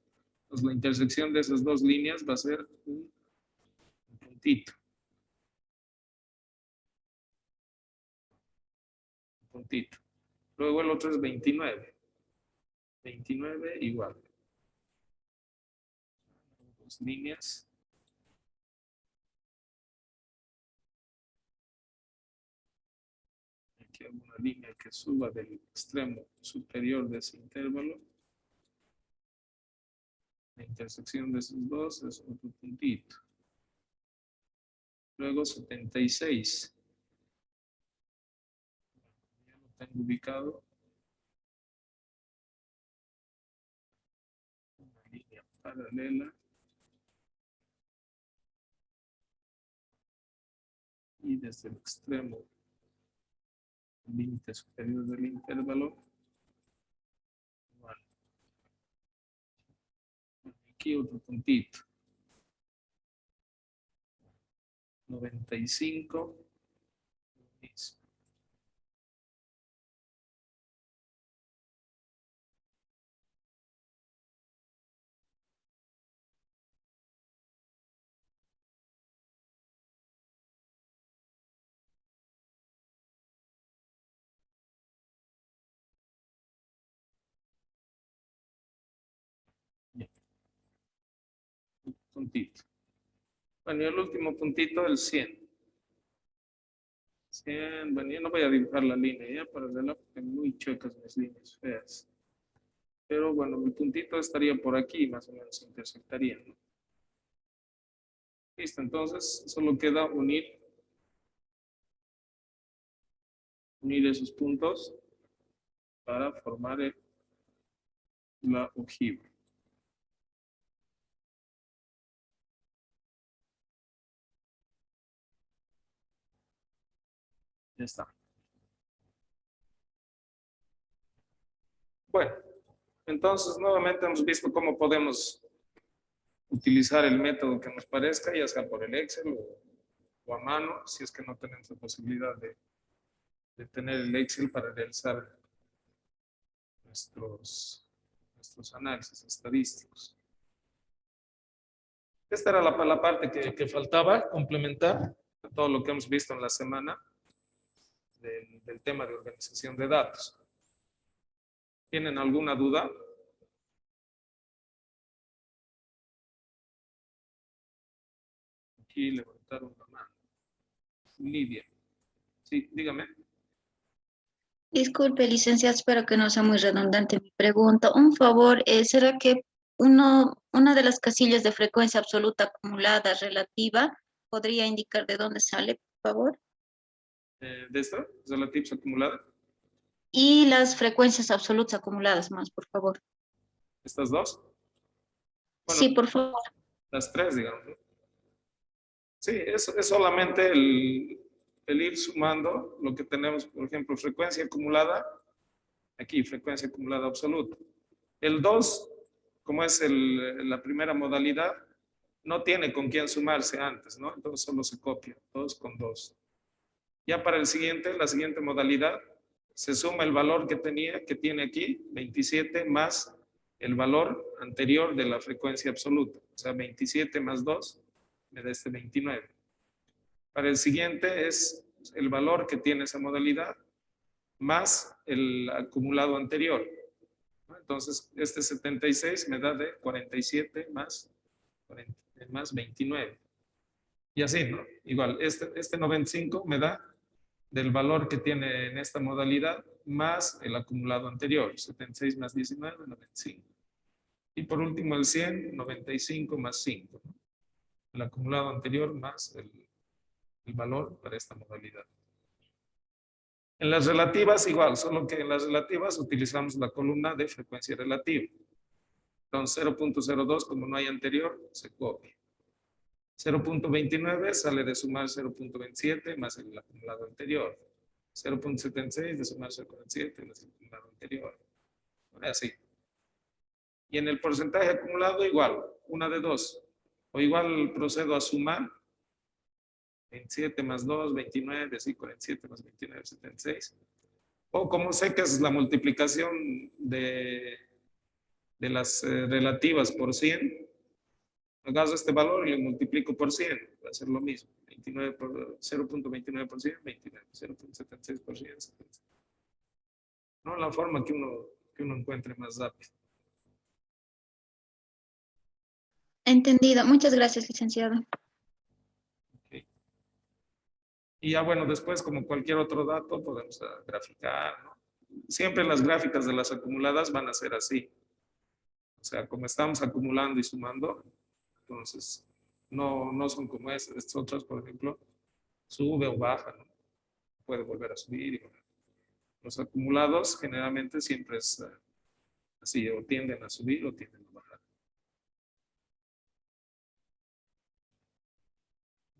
Entonces, la intersección de esas dos líneas va a ser un puntito. Un puntito. Luego el otro es 29. 29 igual. Dos líneas. Aquí hago una línea que suba del extremo superior de ese intervalo. La intersección de esos dos es otro puntito. Luego 76. Ya lo tengo ubicado. Una línea paralela. Y desde el extremo límite superior del intervalo. Igual. Aquí otro puntito. 95. Listo. puntito. Bueno, y el último puntito, el 100. 100, bueno, yo no voy a dibujar la línea ya para verla porque muy chuecas mis líneas feas. Pero bueno, mi puntito estaría por aquí, más o menos intersectaría, ¿no? Listo, entonces solo queda unir esos puntos para formar la ojiva. Ya está. Bueno, entonces nuevamente hemos visto cómo podemos utilizar el método que nos parezca, ya sea por el Excel o a mano, si es que no tenemos la posibilidad de tener el Excel para realizar nuestros análisis estadísticos. Esta era la parte que faltaba complementar a todo lo que hemos visto en la semana del tema de organización de datos. ¿Tienen alguna duda? Aquí levantaron la mano. Lidia. Sí, dígame. Disculpe, licenciado, espero que no sea muy redundante mi pregunta. Un favor, ¿será que una de las casillas de frecuencia absoluta acumulada relativa podría indicar de dónde sale, por favor? ¿De esta? ¿De la tips acumulada? Y las frecuencias absolutas acumuladas más, por favor. ¿Estas dos? Bueno, Sí, por favor. las tres, digamos, ¿no? Sí, es solamente el ir sumando lo que tenemos, por ejemplo, frecuencia acumulada, aquí, frecuencia acumulada absoluta. El 2, como es la primera modalidad, no tiene con quién sumarse antes, ¿no? Entonces solo se copia, 2 con 2. Ya para la siguiente modalidad, se suma el valor que tiene aquí, 27, más el valor anterior de la frecuencia absoluta. O sea, 27 más 2 me da este 29. Para el siguiente es el valor que tiene esa modalidad más el acumulado anterior. Entonces, este 76 me da de 47 más 29. Y así, ¿no? Igual, este 95 me da del valor que tiene en esta modalidad más el acumulado anterior. 76 más 19, 95. Y por último el 100, 95 más 5. ¿No? El acumulado anterior más el valor para esta modalidad. En las relativas igual, solo que en las relativas utilizamos la columna de frecuencia relativa. Entonces 0.02, como no hay anterior, se copia. 0.29 sale de sumar 0.27 más el acumulado anterior. 0.76 de sumar 0.47 más el acumulado anterior. Así. Y en el porcentaje acumulado igual, una de dos. O igual procedo a sumar 27 más 2, 29, sí, 47 más 29, 76. O como sé que es la multiplicación de las relativas por 100, agarro este valor y lo multiplico por 100, va a ser lo mismo. 29 por 0.29 por 100, 29, 0.76 por 100, 76. No, la forma que uno encuentre más rápido. Entendido. Muchas gracias, licenciado. Okay. Y ya bueno, después como cualquier otro dato podemos graficar, ¿no? Siempre las gráficas de las acumuladas van a ser así. O sea, como estamos acumulando y sumando, entonces no son como estas otras, por ejemplo, sube o baja, ¿no? Puede volver a subir. Y volver. Los acumulados generalmente siempre es así, o tienden a subir o tienden a bajar.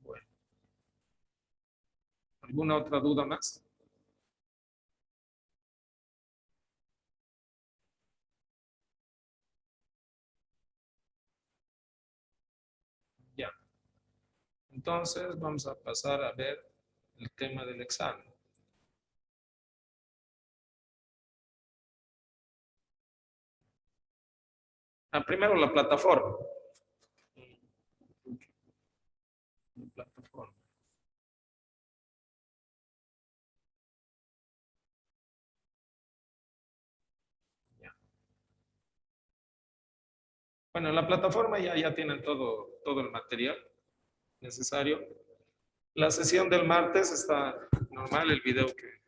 Bueno. ¿Alguna otra duda más? Ya. Entonces vamos a pasar a ver el tema del examen. Primero la plataforma. La plataforma. Ya. Bueno, en la plataforma ya tienen todo el material necesario. La sesión del martes está normal, el video que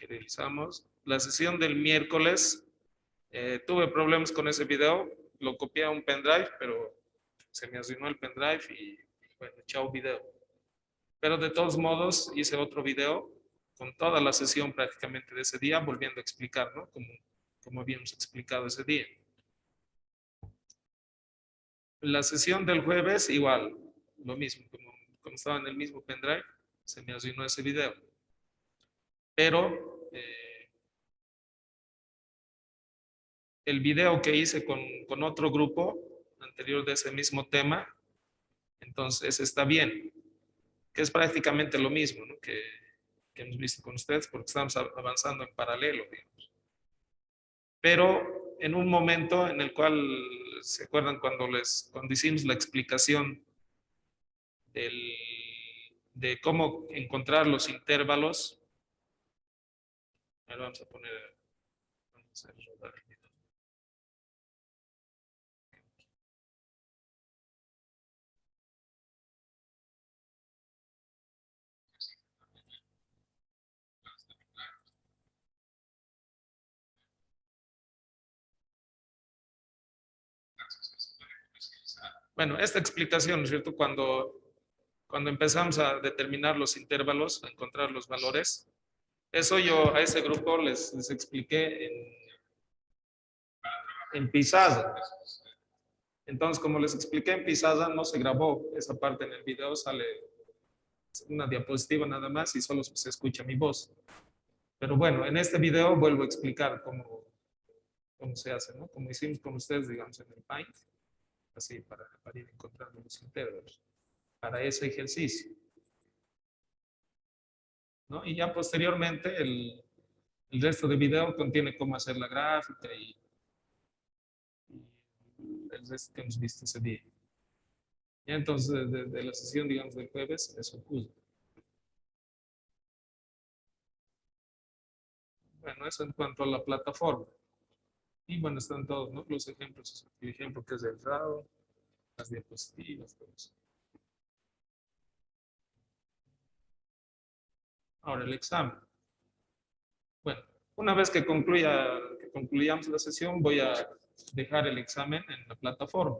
realizamos. La sesión del miércoles, tuve problemas con ese video. Lo copié a un pendrive, pero se me asignó el pendrive y bueno, chao video. Pero de todos modos hice otro video con toda la sesión prácticamente de ese día, volviendo a explicar, ¿no? Como habíamos explicado ese día. La sesión del jueves, igual, lo mismo, como estaba en el mismo pendrive, se me asignó ese video. Pero el video que hice con otro grupo anterior de ese mismo tema, entonces está bien, que es prácticamente lo mismo, ¿no? que hemos visto con ustedes, porque estamos avanzando en paralelo, digamos. Pero en un momento en el cual, ¿se acuerdan cuando hicimos la explicación de cómo encontrar los intervalos? Ahora vamos a hacer rodar el video. Bueno, esta explicación, ¿no es cierto? Cuando empezamos a determinar los intervalos, a encontrar los valores, eso yo a ese grupo les expliqué en pizarra. Entonces, como les expliqué en pizarra, no se grabó esa parte en el video, sale una diapositiva nada más y solo se escucha mi voz. Pero bueno, en este video vuelvo a explicar cómo se hace, ¿no? Como hicimos con ustedes, digamos, en el Paint, así para ir encontrando los intervalos, para ese ejercicio, ¿no? Y ya posteriormente el resto del video contiene cómo hacer la gráfica y el resto que hemos visto ese día. Ya entonces, de la sesión, digamos, del jueves, eso puso. Bueno, eso en cuanto a la plataforma. Y bueno, están todos, ¿no? Los ejemplos, el ejemplo que es el RAW, las diapositivas, todo eso. Ahora el examen. Bueno, una vez que concluyamos la sesión, voy a dejar el examen en la plataforma.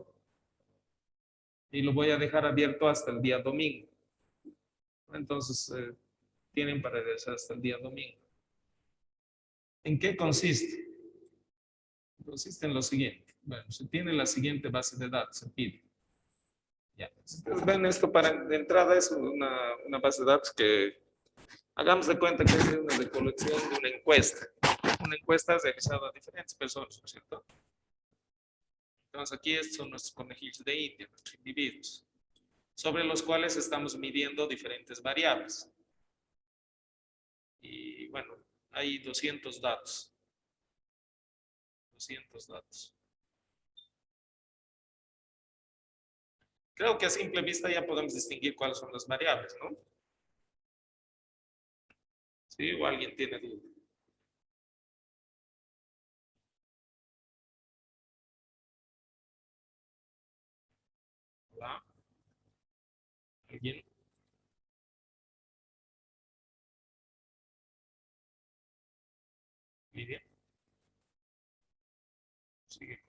Y lo voy a dejar abierto hasta el día domingo. Entonces, tienen para regresar hasta el día domingo. ¿En qué consiste? Consiste en lo siguiente. Bueno, se tiene la siguiente base de datos, se pide. Ya. Ustedes ven esto de entrada, es una base de datos que hagamos de cuenta que es una recolección de una encuesta. Una encuesta realizada a diferentes personas, ¿no es cierto? Entonces aquí estos son nuestros conejillos de India, nuestros individuos, sobre los cuales estamos midiendo diferentes variables. Y bueno, hay 200 datos. 200 datos. Creo que a simple vista ya podemos distinguir cuáles son las variables, ¿no? ¿Sí? ¿O alguien tiene duda? ¿Hola? ¿Alguien? ¿Lidia? Sigue.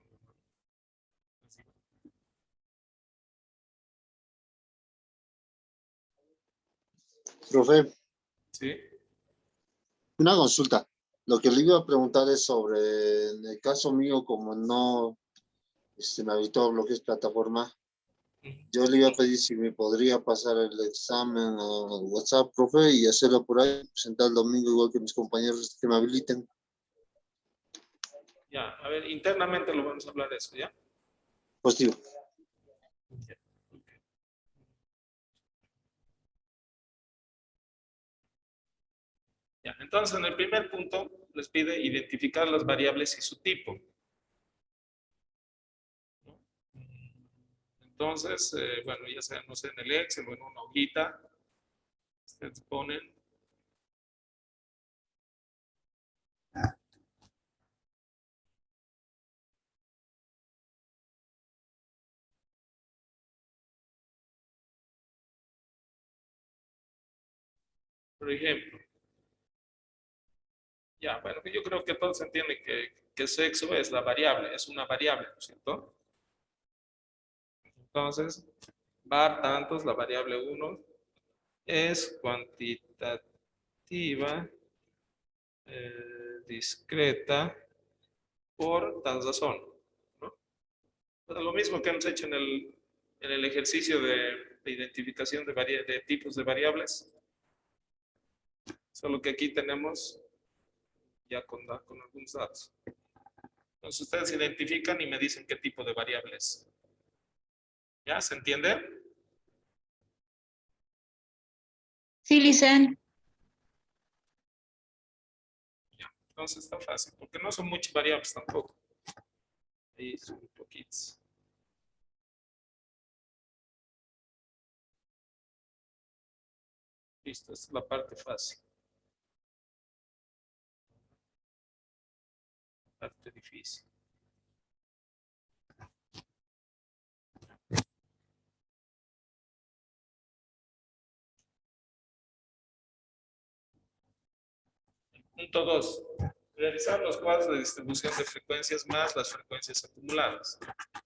Profe, ¿Sí? una consulta. Lo que le iba a preguntar es sobre, en el caso mío, como no me habitó lo que es plataforma, yo le iba a pedir si me podría pasar el examen a WhatsApp, profe, y hacerlo por ahí, presentar el domingo igual que mis compañeros que me habiliten. Ya, a ver, internamente lo vamos a hablar de eso, ¿ya? Positivo. Ya, ok. Ya, entonces en el primer punto les pide identificar las variables y su tipo. ¿No? Entonces, bueno, ya sea, no sé, en el Excel o en una hojita, ustedes ponen Por ejemplo, ya, bueno, yo creo que todos entienden que sexo es la variable, es una variable, ¿no es cierto? Entonces, var tantos, la variable 1, es cuantitativa, discreta, por tal razón, ¿no? Bueno, lo mismo que hemos hecho en el ejercicio de identificación de tipos de variables, solo que aquí tenemos ya con algunos datos. Entonces ustedes identifican y me dicen qué tipo de variable es. ¿Ya? ¿Se entiende? Sí, Licen. Ya. Entonces está fácil, porque no son muchas variables tampoco. Ahí son poquitos. Listo, esta es la parte fácil. Parte difícil. Punto 2. Realizar los cuadros de distribución de frecuencias más las frecuencias acumuladas.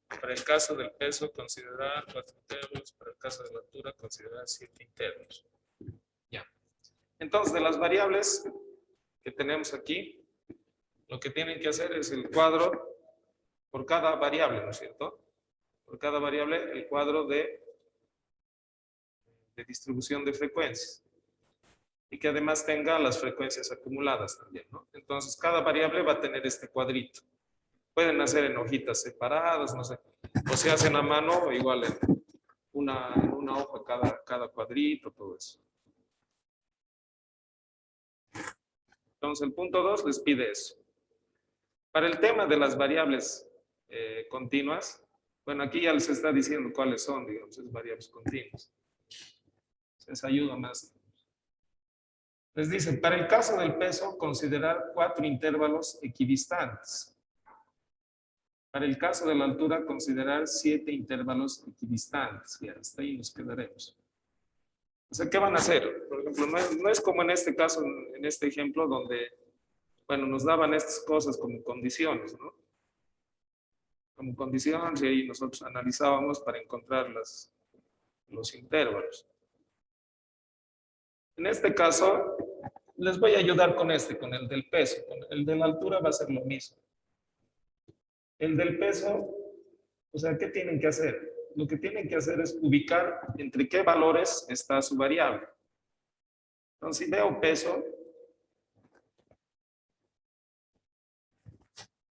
Para el caso del peso, considerar 4 intervalos. Para el caso de la altura, considerar 7 intervalos. Ya. Entonces, de las variables que tenemos aquí, lo que tienen que hacer es el cuadro por cada variable, ¿no es cierto? Por cada variable, el cuadro de distribución de frecuencias. Y que además tenga las frecuencias acumuladas también, ¿no? Entonces, cada variable va a tener este cuadrito. Pueden hacer en hojitas separadas, no sé. O se hacen a mano, igual en una hoja cada cuadrito, todo eso. Entonces, el punto 2 les pide eso. Para el tema de las variables continuas, bueno, aquí ya les está diciendo cuáles son, digamos, esas variables continuas. Les ayuda más. Les dice, para el caso del peso, considerar 4 intervalos equidistantes. Para el caso de la altura, considerar 7 intervalos equidistantes. Y hasta ahí nos quedaremos. O sea, ¿qué van a hacer? Por ejemplo, no es como en este caso, en este ejemplo, donde, bueno, nos daban estas cosas como condiciones, ¿no? Como condiciones, y ahí nosotros analizábamos para encontrar los intervalos. En este caso, les voy a ayudar con con el del peso. Con el de la altura va a ser lo mismo. El del peso, o sea, ¿qué tienen que hacer? Lo que tienen que hacer es ubicar entre qué valores está su variable. Entonces, si veo peso,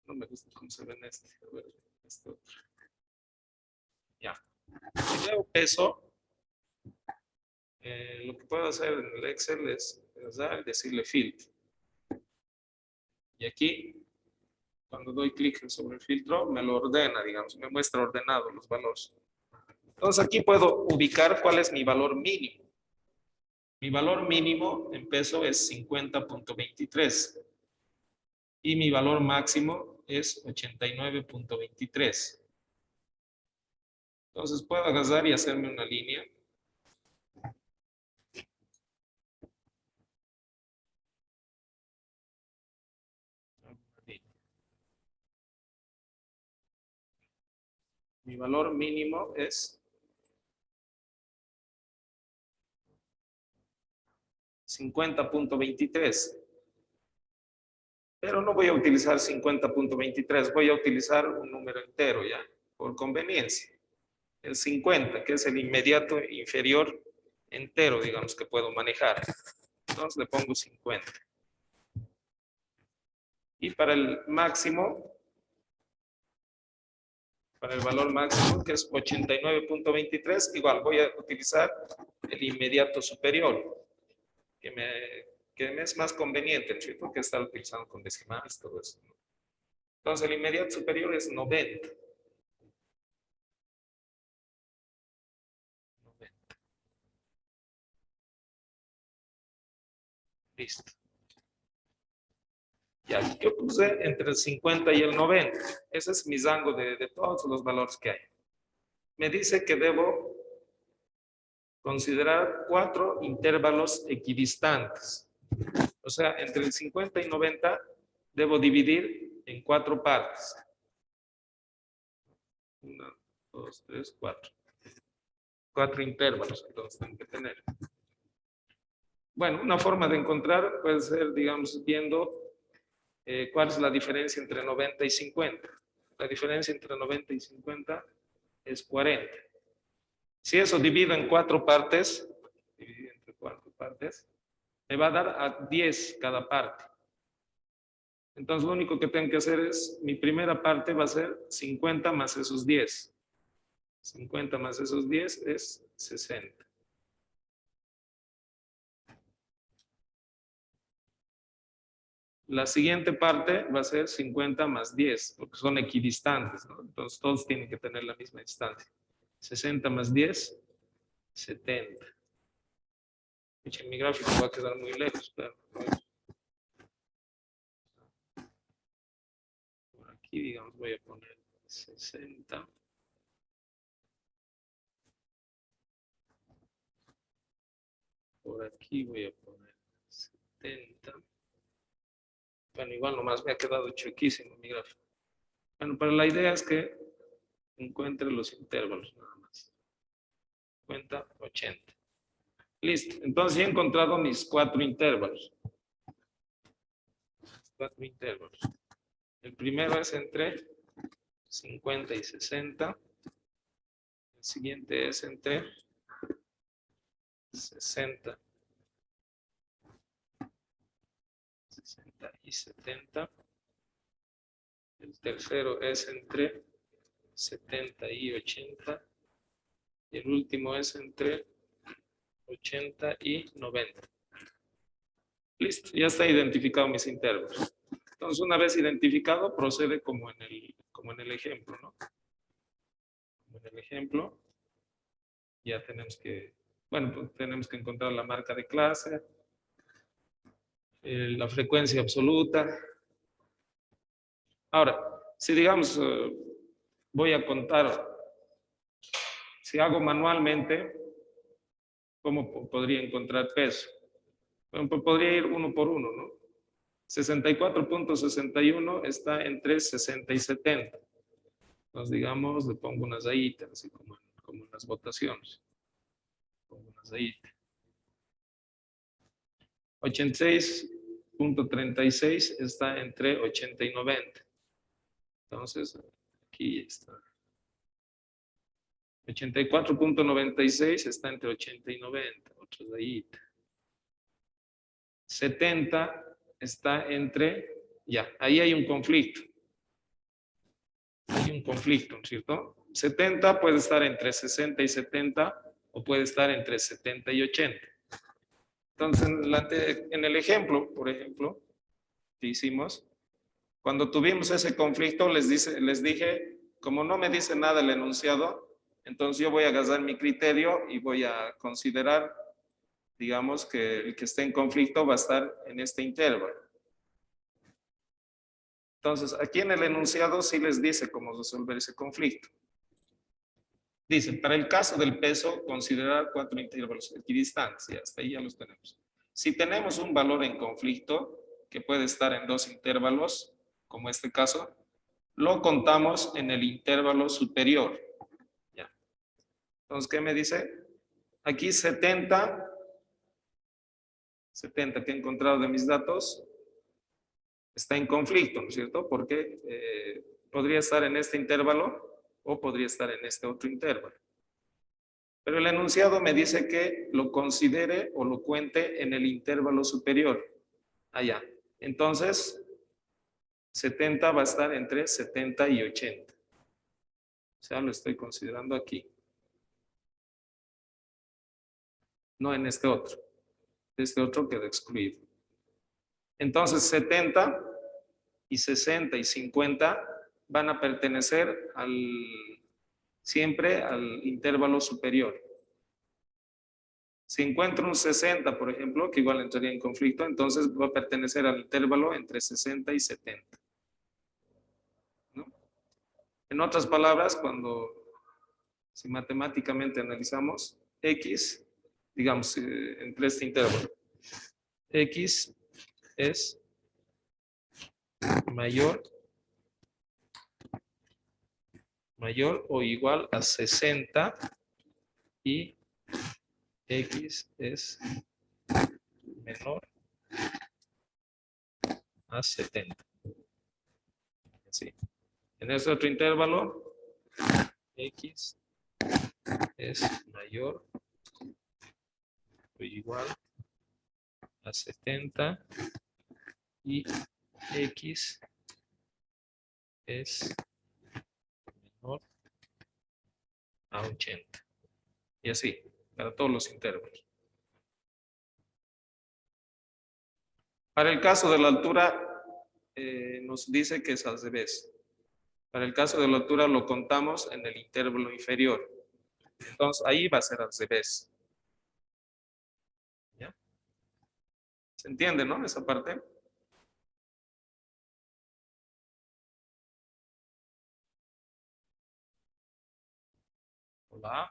no me gusta cómo se ve en este. A ver, este otro. Ya. Si veo peso, lo que puedo hacer en el Excel es decirle filtro. Y aquí, cuando doy clic sobre el filtro, me lo ordena, digamos, me muestra ordenado los valores. Entonces aquí puedo ubicar cuál es mi valor mínimo. Mi valor mínimo en peso es 50.23 y mi valor máximo es 89.23. Entonces puedo agarrar y hacerme una línea. Mi valor mínimo es 50.23. Pero no voy a utilizar 50.23, voy a utilizar un número entero ya, por conveniencia. El 50, que es el inmediato inferior entero, digamos, que puedo manejar. Entonces le pongo 50. Y para el máximo, para el valor máximo, que es 89.23, igual voy a utilizar el inmediato superior, que me es más conveniente, ¿sí? Porque está utilizando con decimales, todo eso, ¿no? Entonces el inmediato superior es 90. 90. Listo. Ya, yo puse entre el 50 y el 90. Ese es mi rango de todos los valores que hay. Me dice que debo considerar 4 intervalos equidistantes. O sea, entre el 50 y 90 debo dividir en 4 partes. 1, 2, 3, 4. 4 intervalos, entonces tengo que tener. Bueno, una forma de encontrar puede ser, digamos, viendo cuál es la diferencia entre 90 y 50. La diferencia entre 90 y 50 es 40. Si eso divido en 4 partes, dividido entre 4 partes, me va a dar a 10 cada parte. Entonces lo único que tengo que hacer es, mi primera parte va a ser 50 más esos 10. 50 más esos 10 es 60. La siguiente parte va a ser 50 más 10, porque son equidistantes, ¿no? Entonces todos tienen que tener la misma distancia. 60 más 10, 70. Mi gráfico va a quedar muy lejos, pero por aquí, digamos, voy a poner 60. Por aquí voy a poner 70. Bueno, igual nomás me ha quedado chuequísimo mi gráfico. Bueno, pero la idea es que encuentre los intervalos nada más. 50, 80. Listo. Entonces ya he encontrado mis 4 intervalos. 4 intervalos. El primero es entre 50 y 60. El siguiente es entre 60 y 70. El tercero es entre 70 y 80. Y el último es entre 80 y 90. Listo, ya está identificado mis intervalos. Entonces, una vez identificado, procede como en el ejemplo, ¿no? Como en el ejemplo, ya tenemos que, bueno, pues tenemos que encontrar la marca de clase, la frecuencia absoluta. Ahora, si digamos, voy a contar, si hago manualmente, ¿cómo podría encontrar peso? Bueno, pues podría ir uno por uno, ¿no? 64.61 está entre 60 y 70. Entonces, digamos, le pongo unas rayitas, así como en las votaciones. Pongo unas rayitas. 86.36 está entre 80 y 90. Entonces, aquí está. 84.96 está entre 80 y 90. Otra rayita. 70 está entre, ya, ahí hay un conflicto. Hay un conflicto, ¿no es cierto? 70 puede estar entre 60 y 70 o puede estar entre 70 y 80. Entonces, en el ejemplo, por ejemplo, que hicimos, cuando tuvimos ese conflicto, les dije, como no me dice nada el enunciado, entonces yo voy a agarrar mi criterio y voy a considerar, digamos, que el que esté en conflicto va a estar en este intervalo. Entonces, aquí en el enunciado sí les dice cómo resolver ese conflicto. Dice, para el caso del peso, considerar 4 intervalos equidistantes. Y hasta ahí ya los tenemos. Si tenemos un valor en conflicto, que puede estar en 2 intervalos, como este caso, lo contamos en el intervalo superior. ¿Ya? Entonces, ¿qué me dice? Aquí 70 que he encontrado de mis datos, está en conflicto, ¿no es cierto? Porque podría estar en este intervalo o podría estar en este otro intervalo. Pero el enunciado me dice que lo considere o lo cuente en el intervalo superior. Allá. Entonces, 70 va a estar entre 70 y 80. O sea, lo estoy considerando aquí. No en este otro. Este otro queda excluido. Entonces, 70 y 60 y 50 van a pertenecer siempre al intervalo superior. Si encuentro un 60, por ejemplo, que igual entraría en conflicto, entonces va a pertenecer al intervalo entre 60 y 70. ¿No? En otras palabras, si matemáticamente analizamos, X digamos, entre este intervalo. X es mayor o igual a 60 y X es menor a 70. Así. En este otro intervalo, X es mayor o igual a 70 y X es menor a 80. Y así, para todos los intervalos. Para el caso de la altura, nos dice que es al revés. Para el caso de la altura lo contamos en el intervalo inferior. Entonces ahí va a ser al revés. ¿Ya? ¿Se entiende, no? Esa parte. Hola.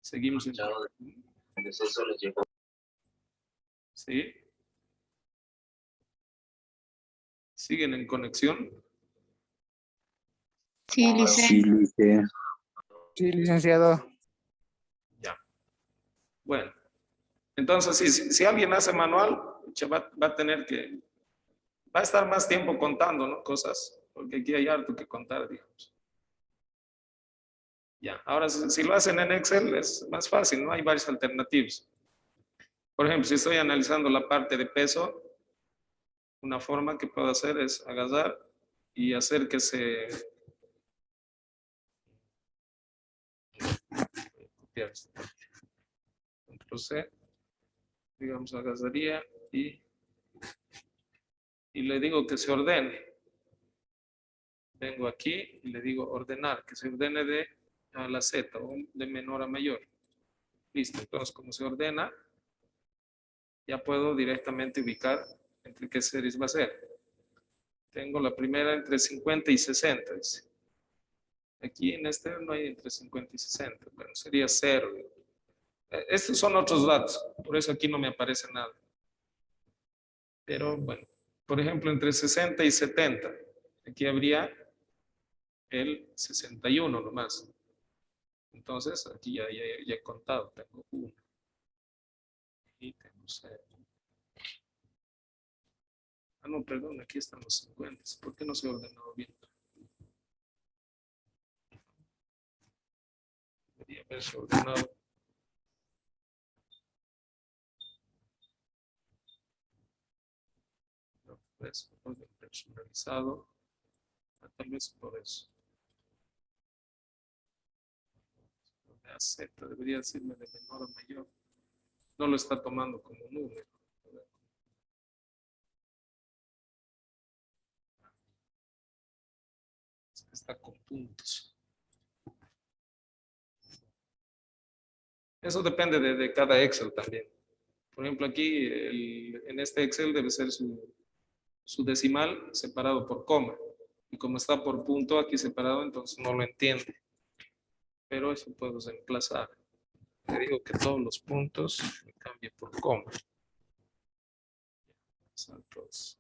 Seguimos en... ¿Sí? ¿Siguen en conexión? Sí, licenciado. Sí, licenciado. Ya. Bueno. Entonces, si alguien hace manual, va a tener que... Va a estar más tiempo contando, ¿no? Cosas. Porque aquí hay harto que contar, digamos. Ya. Ahora, si lo hacen en Excel, es más fácil, ¿no? Hay varias alternativas. Por ejemplo, si estoy analizando la parte de peso, una forma que puedo hacer es agarrar y hacer que se... Copiar esta parte. Control C. Digamos, agarraría y le digo que se ordene. Vengo aquí y le digo ordenar, que se ordene de a la Z, o de menor a mayor. Listo, entonces como se ordena, ya puedo directamente ubicar entre qué series va a ser. Tengo la primera entre 50 y 60, dice. Aquí en este no hay entre 50 y 60, bueno, sería 0. Estos son otros datos, por eso aquí no me aparece nada. Pero bueno, por ejemplo, entre 60 y 70, aquí habría el 61 nomás. Entonces, aquí ya he contado, tengo 1. Y tengo 0. Ah, no, perdón, aquí están los 50. ¿Por qué no se ha ordenado bien? Debería haberse ordenado. No, pues, orden personalizado. Tal vez por eso. A Z, debería decirme de menor a mayor. No lo está tomando como número. Está con puntos. Eso depende de cada Excel también. Por ejemplo, aquí en este Excel debe ser su decimal separado por coma. Y como está por punto aquí separado, entonces no lo entiende. Pero eso puedo reemplazar. Le digo que todos los puntos me cambien por coma. Entonces,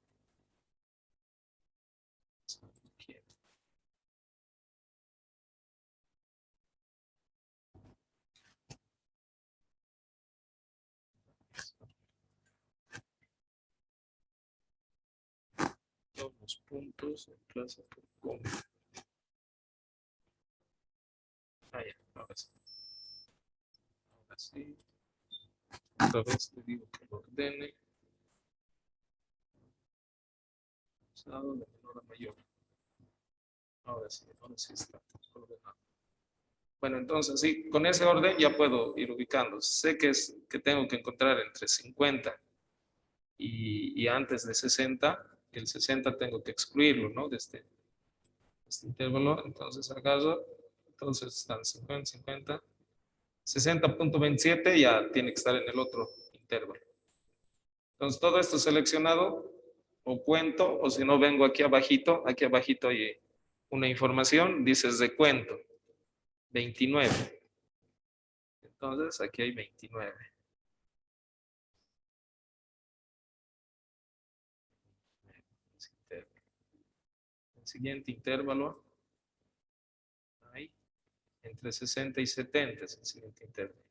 todos los puntos reemplaza por coma. Ah, ya, ahora sí. Ahora sí. Otra vez le digo que lo ordene. De menor a mayor. Ahora sí está ordenado. Bueno, entonces sí, con ese orden ya puedo ir ubicando. Sé que tengo que encontrar entre 50 y antes de 60. El 60 tengo que excluirlo, ¿no? De este intervalo. Entonces agarro. Entonces están 50, 50. 60.27 ya tiene que estar en el otro intervalo. Entonces todo esto seleccionado, o cuento, o si no vengo aquí abajito hay una información, dice recuento, 29. Entonces, aquí hay 29. El siguiente intervalo, ahí, entre 60 y 70 es el siguiente intervalo.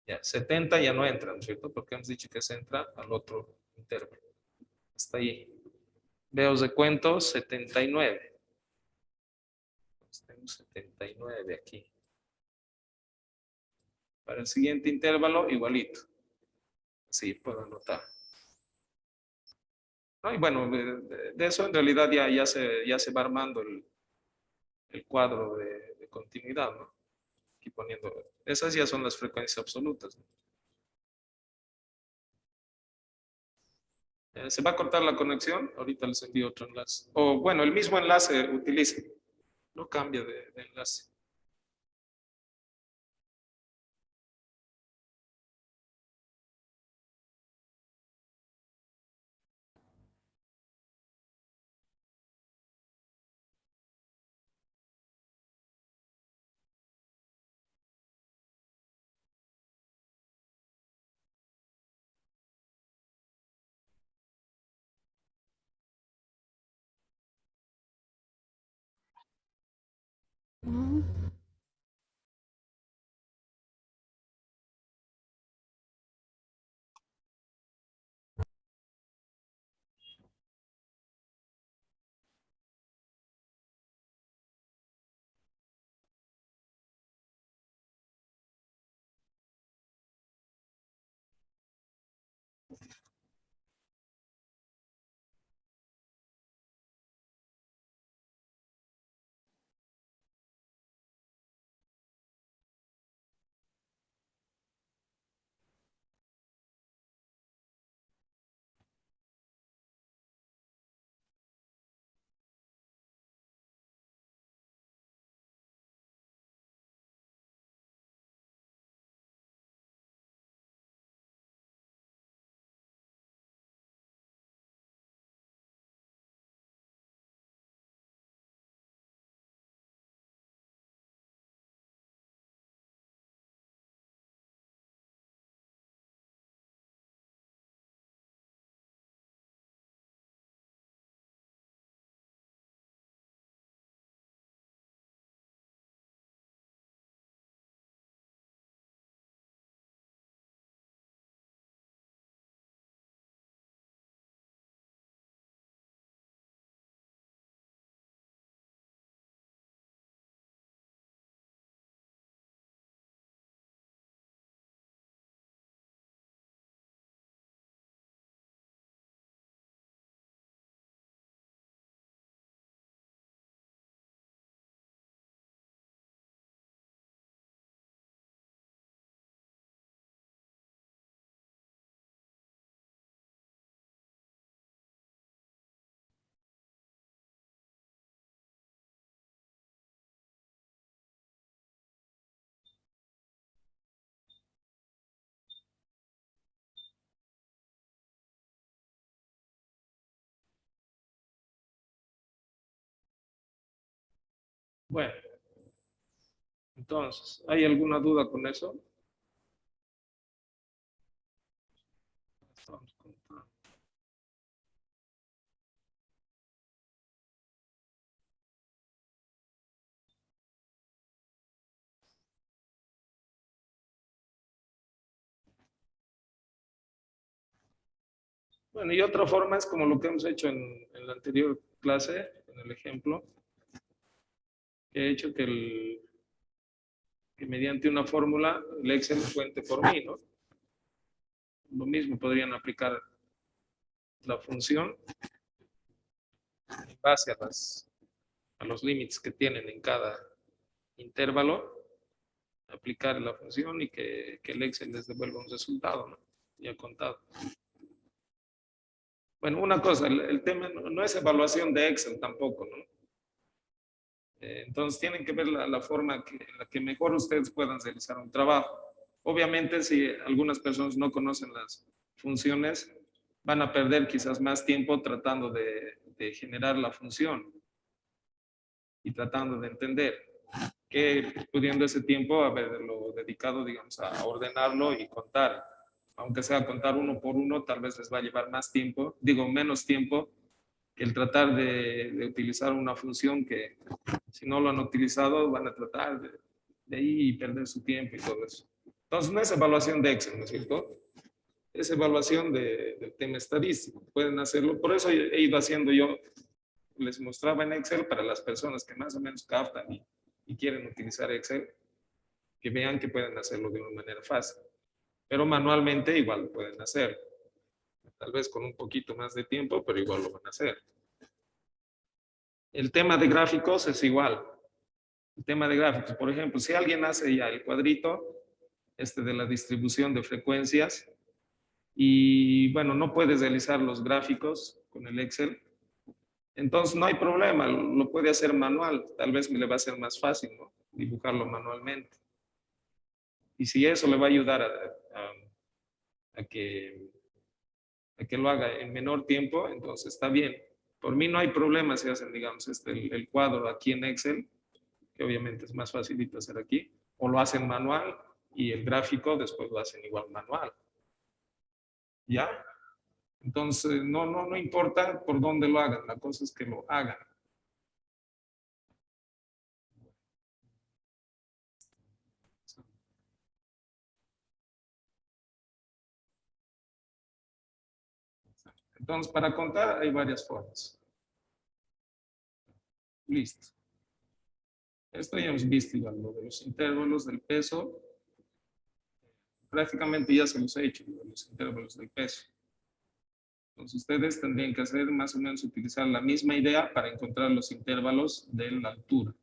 Ya, 70 ya no entran, ¿cierto? Porque hemos dicho que se entra al otro intervalo. Hasta ahí. Veo de cuento 79. Entonces, tengo 79 aquí. Para el siguiente intervalo, igualito. Sí, puedo anotar. ¿No? Y bueno, de eso en realidad ya se va armando el cuadro de continuidad, ¿no? Aquí poniendo, esas ya son las frecuencias absolutas, ¿no? ¿Se va a cortar la conexión? Ahorita les envío otro enlace. O bueno, el mismo enlace utilice. No cambia de enlace. Bueno, entonces, ¿hay alguna duda con eso? Estamos contando. Bueno, y otra forma es como lo que hemos hecho en la anterior clase, en el ejemplo, que he hecho que mediante una fórmula el Excel cuente por mí, ¿no? Lo mismo podrían aplicar la función en base a los límites que tienen en cada intervalo, aplicar la función y que el Excel les devuelva un resultado, ¿no? Ya contado. Bueno, una cosa, el tema no es evaluación de Excel tampoco, ¿no? Entonces tienen que ver la forma en la que mejor ustedes puedan realizar un trabajo. Obviamente, si algunas personas no conocen las funciones, van a perder quizás más tiempo tratando de generar la función y tratando de entender. que pudiendo ese tiempo haberlo dedicado, digamos, a ordenarlo y contar. Aunque sea contar uno por uno, tal vez les va a llevar más tiempo, digo, menos tiempo que el tratar de utilizar una función que si no lo han utilizado van a tratar de ahí perder su tiempo y todo eso. Entonces no es evaluación de Excel, ¿no es cierto? Es evaluación del tema estadístico. Pueden hacerlo, por eso he ido haciendo yo, les mostraba en Excel para las personas que más o menos captan y quieren utilizar Excel, que vean que pueden hacerlo de una manera fácil. Pero manualmente igual lo pueden hacer. Tal vez con un poquito más de tiempo, pero igual lo van a hacer. El tema de gráficos es igual. El tema de gráficos, por ejemplo, si alguien hace ya el cuadrito de la distribución de frecuencias y, bueno, no puedes realizar los gráficos con el Excel, entonces no hay problema, lo puede hacer manual. Tal vez me le va a ser más fácil, ¿no? Dibujarlo manualmente. Y si eso le va a ayudar a que lo haga en menor tiempo, entonces está bien. Por mí no hay problema si hacen, digamos, el cuadro aquí en Excel, que obviamente es más facilito hacer aquí, o lo hacen manual y el gráfico después lo hacen igual manual. ¿Ya? Entonces, no importa por dónde lo hagan, la cosa es que lo hagan. Entonces, para contar hay varias formas. Listo. Esto ya hemos visto igual, lo de los intervalos del peso. Prácticamente ya se los he hecho, los intervalos del peso. Entonces, ustedes tendrían que hacer más o menos utilizar la misma idea para encontrar los intervalos de la altura.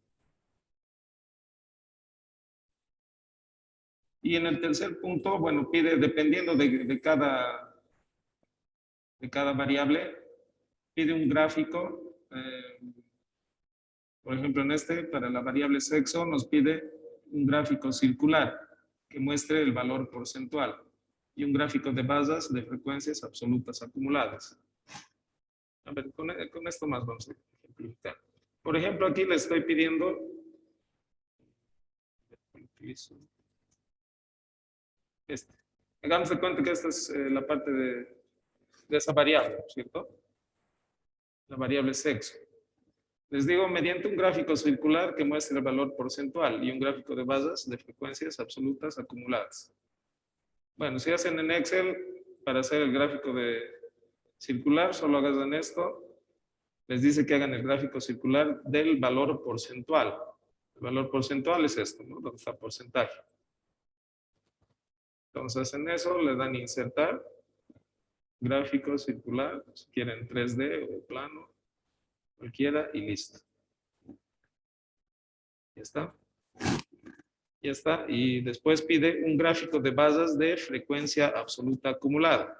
Y en el tercer punto, bueno, pide, dependiendo de cada variable, pide un gráfico. Por ejemplo, para la variable sexo, nos pide un gráfico circular que muestre el valor porcentual y un gráfico de basas de frecuencias absolutas acumuladas. A ver, con esto más vamos a ejemplificar. Por ejemplo, aquí le estoy pidiendo, hagamos de cuenta que esta es la parte de esa variable, ¿cierto? La variable sexo. Les digo, mediante un gráfico circular que muestre el valor porcentual y un gráfico de basas de frecuencias absolutas acumuladas. Bueno, si hacen en Excel, para hacer el gráfico de circular, solo hagan esto. Les dice que hagan el gráfico circular del valor porcentual. El valor porcentual es esto, ¿no? Donde está porcentaje. Entonces hacen eso, le dan insertar, gráfico circular, si quieren 3D o plano, cualquiera y listo. Ya está. Ya está. Y después pide un gráfico de basas de frecuencia absoluta acumulada.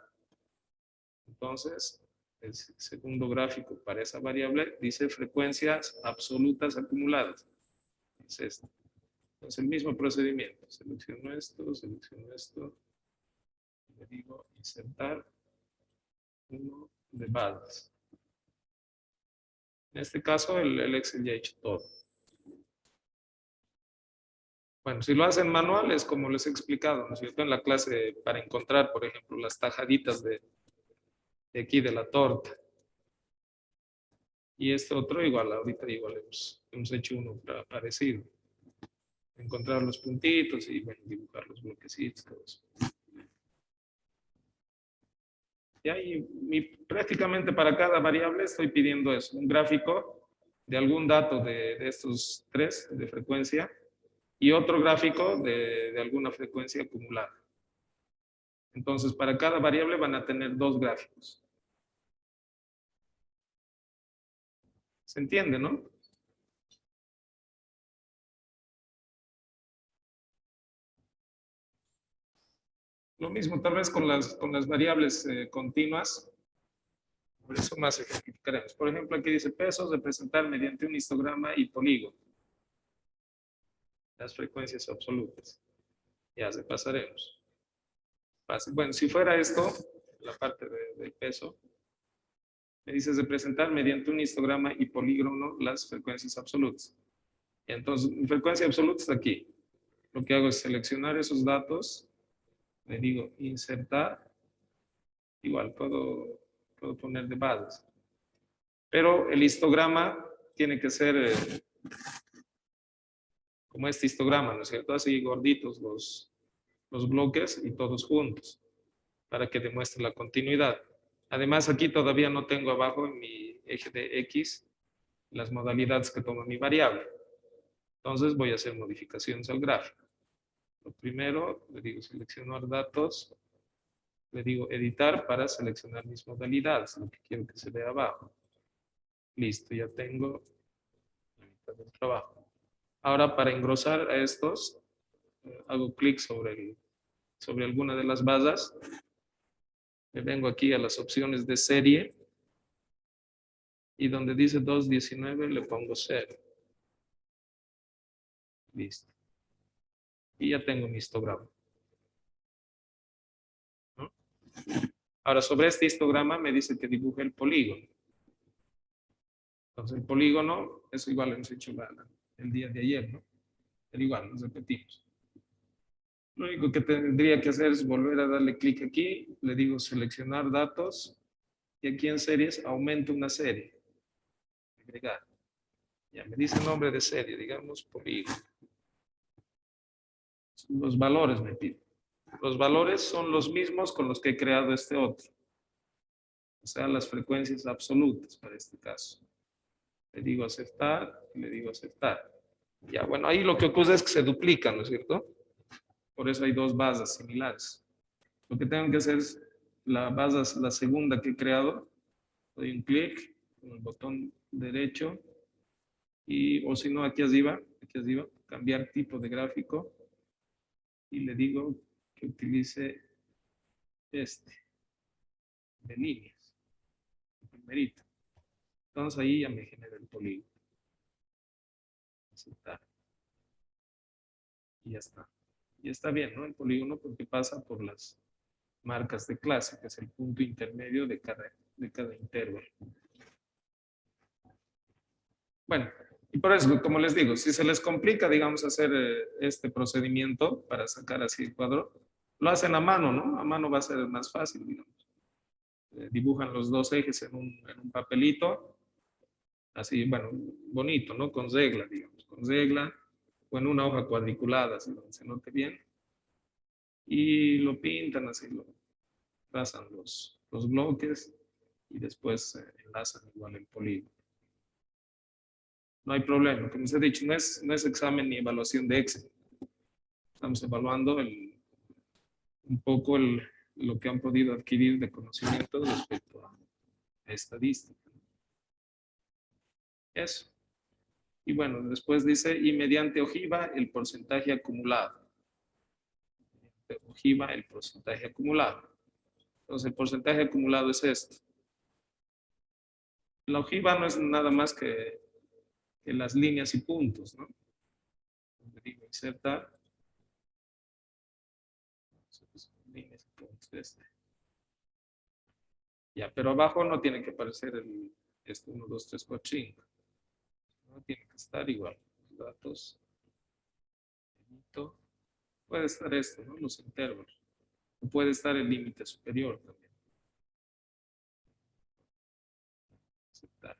Entonces, el segundo gráfico para esa variable dice frecuencias absolutas acumuladas. Es este. Entonces, el mismo procedimiento. Selecciono esto. Le digo insertar uno de basas. En este caso, el Excel ya ha hecho todo. Bueno, si lo hacen manual, es como les he explicado, ¿no es cierto? En la clase para encontrar, por ejemplo, las tajaditas de aquí de la torta. Y este otro igual, ahorita igual hemos hecho uno parecido. Encontrar los puntitos y bueno, dibujar los bloquecitos, todo eso. Y prácticamente para cada variable estoy pidiendo eso, un gráfico de algún dato de estos tres de frecuencia y otro gráfico de alguna frecuencia acumulada. Entonces, para cada variable van a tener dos gráficos. ¿Se entiende, no? Lo mismo tal vez con las variables continuas. Por eso más ejemplificaremos. Por ejemplo, aquí dice pesos, representar mediante un histograma y polígono las frecuencias absolutas. Ya repasaremos. Bueno, si fuera esto, la parte del peso, me dices representar mediante un histograma y polígono las frecuencias absolutas. Entonces, frecuencia absoluta está aquí. Lo que hago es seleccionar esos datos, le digo insertar, igual puedo poner de bases. Pero el histograma tiene que ser como este histograma, ¿no es cierto? Así gorditos los bloques y todos juntos, para que demuestre la continuidad. Además, aquí todavía no tengo abajo en mi eje de X las modalidades que toma mi variable. Entonces voy a hacer modificaciones al gráfico. Lo primero, le digo seleccionar datos, le digo editar para seleccionar mis modalidades, lo que quiero que se vea abajo. Listo, ya tengo la mitad del trabajo. Ahora, para engrosar a estos, hago clic sobre alguna de las bases. Me vengo aquí a las opciones de serie y donde dice 219 le pongo 0. Listo. Y ya tengo mi histograma, ¿no? Ahora, sobre este histograma me dice que dibuje el polígono. Entonces, el polígono, eso igual lo hemos hecho el día de ayer, ¿no? Pero igual, nos repetimos. Lo único que tendría que hacer es volver a darle clic aquí, le digo seleccionar datos, y aquí en series aumento una serie. Agregar. Ya me dice nombre de serie, digamos polígono. Los valores me piden. Los valores son los mismos con los que he creado este otro. O sea, las frecuencias absolutas para este caso. Le digo aceptar, le digo aceptar. Ya, bueno, ahí lo que ocurre es que se duplican, ¿no es cierto? Por eso hay dos bases similares. Lo que tengo que hacer es la segunda que he creado. Doy un clic con el botón derecho y, o si no, aquí arriba, cambiar tipo de gráfico y le digo que utilice este, de líneas, el primerito. Entonces ahí ya me genera el polígono. Aceptar. Y ya está. Y está bien, ¿no? El polígono porque pasa por las marcas de clase, que es el punto intermedio de cada intervalo. Bueno, y por eso, como les digo, si se les complica, digamos, hacer este procedimiento para sacar así el cuadro, lo hacen a mano, ¿no? A mano va a ser más fácil, digamos. Dibujan los dos ejes en un papelito, así, bueno, bonito, ¿no? Con regla, digamos, con regla, o en una hoja cuadriculada, así donde se note bien. Y lo pintan así, lo trazan los bloques y después enlazan igual el polígono. No hay problema, como les he dicho, no es examen ni evaluación de Excel. Estamos evaluando un poco lo que han podido adquirir de conocimiento respecto a estadística. Eso. Y bueno, después dice, y mediante ojiva el porcentaje acumulado. Mediante ojiva el porcentaje acumulado. Entonces, el porcentaje acumulado es esto. La ojiva no es nada más que las líneas y puntos, ¿no? Le digo, insertar. Líneas y puntos, Ya, pero abajo no tiene que aparecer el 1, 2, 3, 4, 5. No tiene que estar igual. Los datos. Puede estar esto, ¿no? Los intervalos. O puede estar el límite superior también. Aceptar.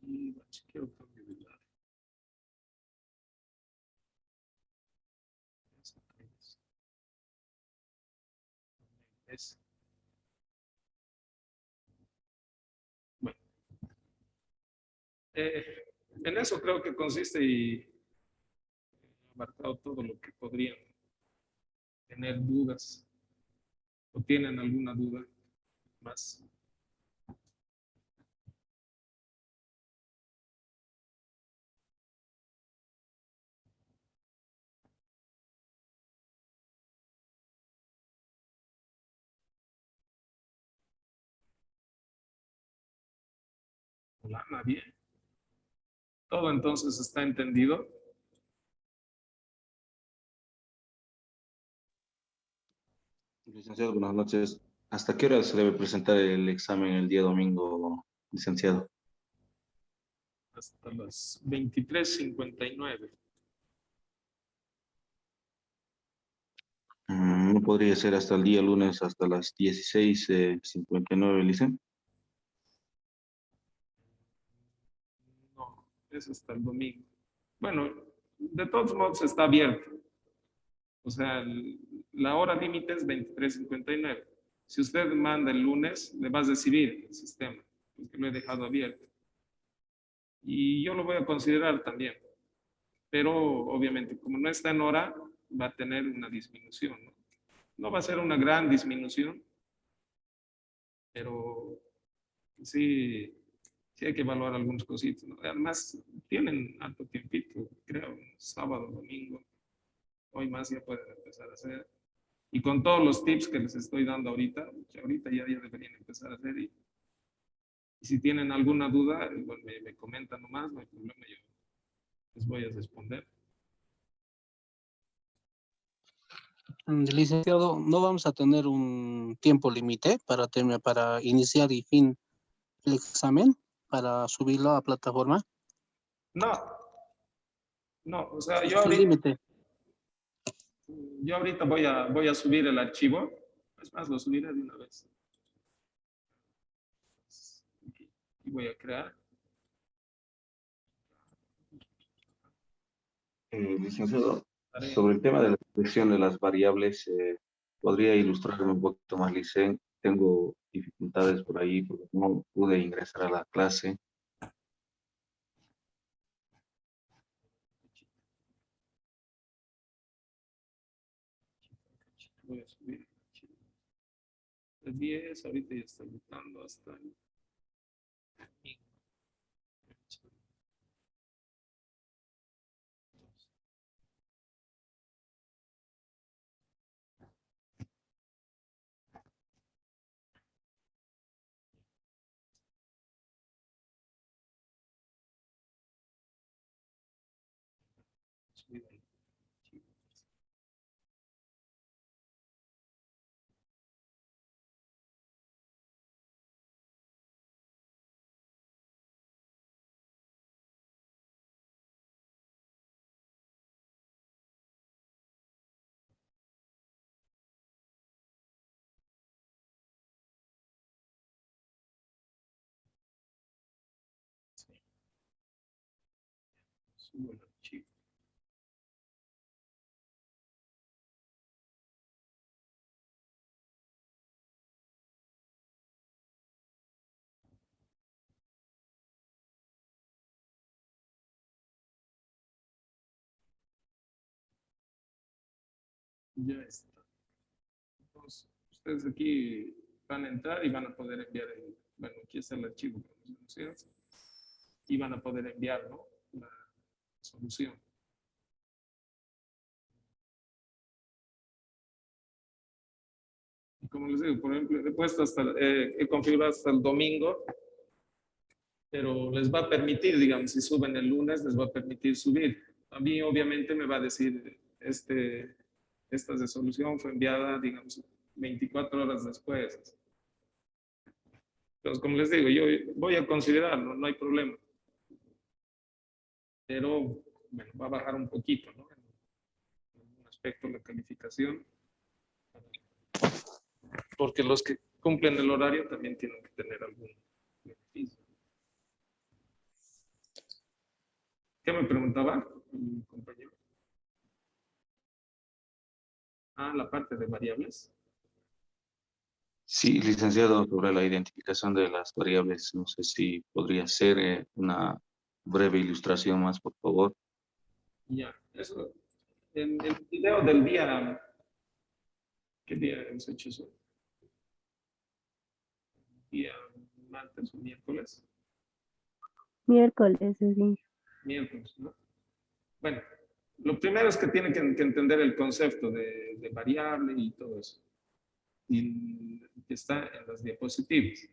Y bueno, si quiero cambio de lado. Bueno. En eso creo que consiste y he abarcado todo lo que podrían tener dudas. ¿O tienen alguna duda más? Hola, nadie. Todo entonces está entendido. Licenciado, buenas noches. ¿Hasta qué hora se debe presentar el examen el día domingo, licenciado? hasta las 23:59. No podría ser hasta el día lunes, hasta las 16:59, Licen. No, es hasta el domingo. Bueno, de todos modos está abierto. O sea, la hora límite es 23:59. Si usted manda el lunes, le va a recibir el sistema, porque lo he dejado abierto. Y yo lo voy a considerar también. Pero obviamente, como no está en hora, va a tener una disminución, ¿no? No va a ser una gran disminución, pero sí, sí hay que evaluar algunas cositas, ¿no? Además, tienen harto tiempito, creo, sábado, domingo. Hoy más ya pueden empezar a hacer. Y con todos los tips que les estoy dando ahorita, que ahorita ya deberían empezar a hacer. Y si tienen alguna duda, igual me comentan nomás, no hay problema, yo les voy a responder. Licenciado, ¿no vamos a tener un tiempo límite para iniciar y fin el examen, para subirlo a plataforma? No, no, o sea, Sin límite. yo ahorita voy a subir el archivo. Es más, lo subiré de una vez. Y voy a crear. Licenciado, sobre el tema de la selección de las variables, ¿podría ilustrarme un poquito más, Licen? Tengo dificultades por ahí porque no pude ingresar a la clase. Voy a subir el archivo. El 10, ahorita ya está botando hasta el... Subir el archivo. Sí. Subo el archivo. Ya está. Entonces, ustedes aquí van a entrar y van a poder enviar bueno, aquí está el archivo que nos anunciaron, y van a poder enviar, ¿no?, la solución. Y como les digo, por ejemplo, he puesto he configurado hasta el domingo, pero les va a permitir, digamos, si suben el lunes, les va a permitir subir. A mí, obviamente, me va a decir, esta resolución fue enviada, digamos, 24 horas después. Entonces, como les digo, yo voy a considerarlo, no hay problema. Pero, bueno, va a bajar un poquito, ¿no?, en un aspecto de la calificación. Porque los que cumplen el horario también tienen que tener algún beneficio. ¿Qué me preguntaba mi compañero? Ah, la parte de variables. Sí, licenciado, sobre la identificación de las variables, no sé si podría ser una breve ilustración más, por favor. Ya, eso. En el video del día, ¿qué día hemos hecho eso? Día martes o miércoles. Miércoles, sí. Miércoles, ¿no? Bueno, lo primero es que tienen que entender el concepto de variable y todo eso. Y que está en las diapositivas.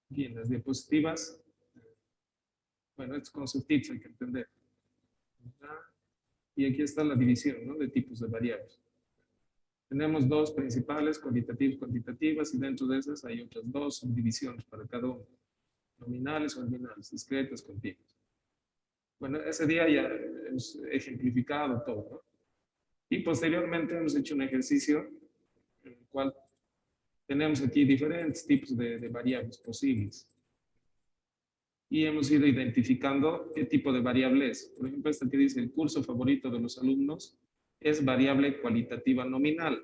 Y en las diapositivas, bueno, estos conceptos hay que entender. Y aquí está la división, ¿no?, de tipos de variables. Tenemos dos principales, cualitativas, cuantitativas, y dentro de esas hay otras dos subdivisiones para cada uno. Nominales, ordinales, discretas, continuas. Bueno, ese día ya hemos ejemplificado todo, ¿no? Y posteriormente hemos hecho un ejercicio en el cual tenemos aquí diferentes tipos de variables posibles. Y hemos ido identificando qué tipo de variable es. Por ejemplo, esta que dice el curso favorito de los alumnos es variable cualitativa nominal.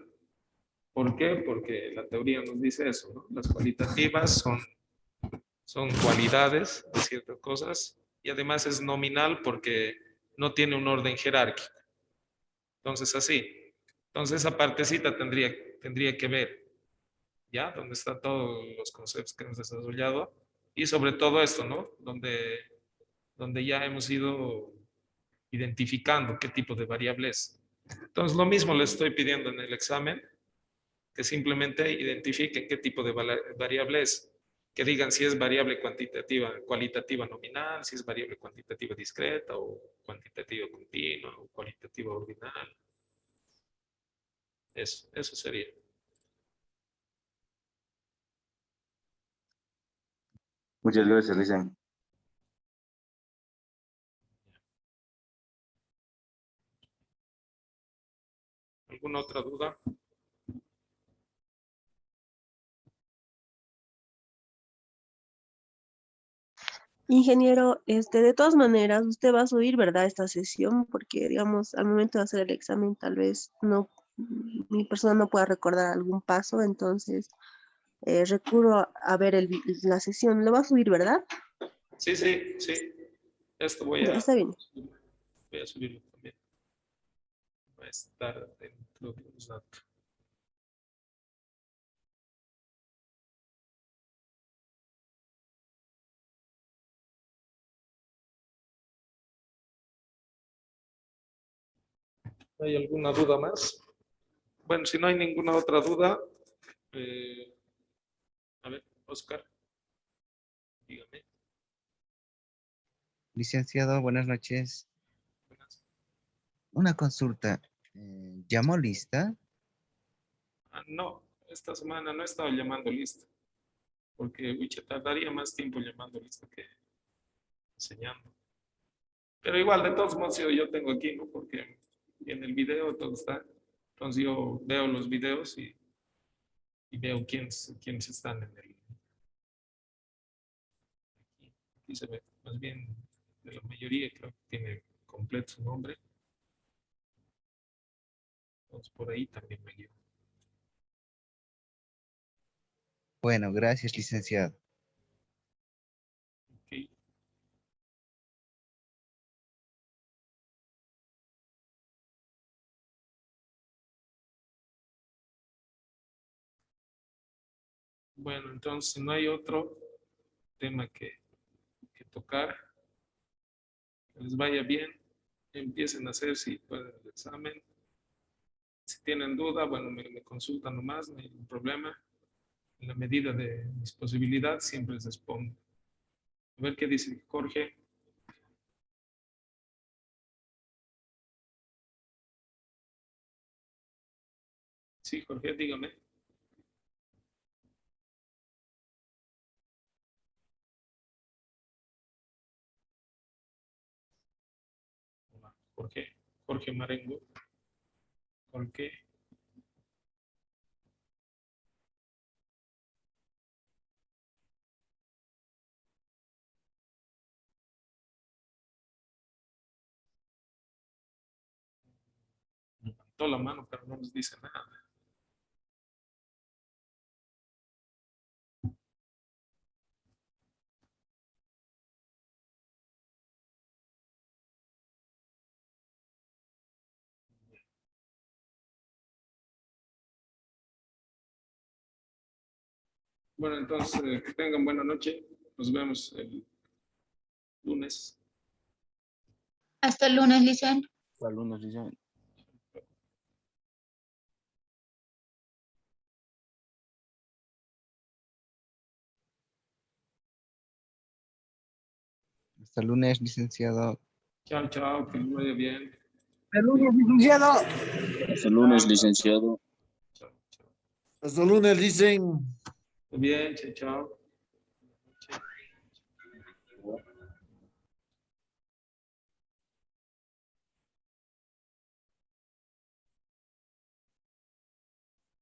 ¿Por qué? Porque la teoría nos dice eso, ¿no? Las cualitativas son cualidades de ciertas cosas y además es nominal porque no tiene un orden jerárquico. Entonces, así. Entonces, esa partecita tendría que ver, ¿ya? Donde están todos los conceptos que hemos desarrollado y sobre todo esto, ¿no? Donde ya hemos ido identificando qué tipo de variable es. Entonces, lo mismo le estoy pidiendo en el examen, que simplemente identifiquen qué tipo de variable es. Que digan si es variable cualitativa nominal, si es variable cuantitativa discreta o cuantitativa continua o cualitativa ordinal. Eso sería. Muchas gracias, Licen. ¿Alguna otra duda? Ingeniero, de todas maneras, usted va a subir, ¿verdad? Esta sesión, porque, digamos, al momento de hacer el examen, tal vez mi persona no pueda recordar algún paso, entonces recurro a ver la sesión. Lo va a subir, ¿verdad? Sí, sí, sí. Esto voy Ya, a está bien. subirlo también. Va a estar dentro de los datos. ¿Hay alguna duda más? Bueno, si no hay ninguna otra duda, a ver, Oscar, dígame. Licenciado, buenas noches. Una consulta. ¿Llamó lista? No, esta semana no he estado llamando lista, porque tardaría más tiempo llamando lista que enseñando. Pero igual, de todos modos, yo tengo aquí, ¿no? Porque en el video todo está. Entonces yo veo los videos y veo quiénes están en el... Aquí se ve, más bien, de la mayoría creo que tiene completo su nombre. Entonces por ahí también me guío. Bueno, gracias, licenciado. Okay. Bueno, entonces no hay otro tema que tocar. Que les vaya bien. Empiecen a hacer si pueden el examen. Si tienen duda, bueno, me consultan nomás, no hay ningún problema. En la medida de mis posibilidades siempre les respondo. A ver qué dice Jorge. Sí, Jorge, dígame. Jorge Marengo. Jorge. Levantó la mano, pero no nos dice nada. Bueno, entonces que tengan buena noche. Nos vemos el lunes. Hasta el lunes, Licen. Hasta el lunes, Licen. Hasta el lunes, licenciado. Chao, chao, que les vaya bien. Hasta el lunes, licenciado. Hasta el lunes, licenciado. Hasta el lunes, dicen. Muy bien, chao, chao.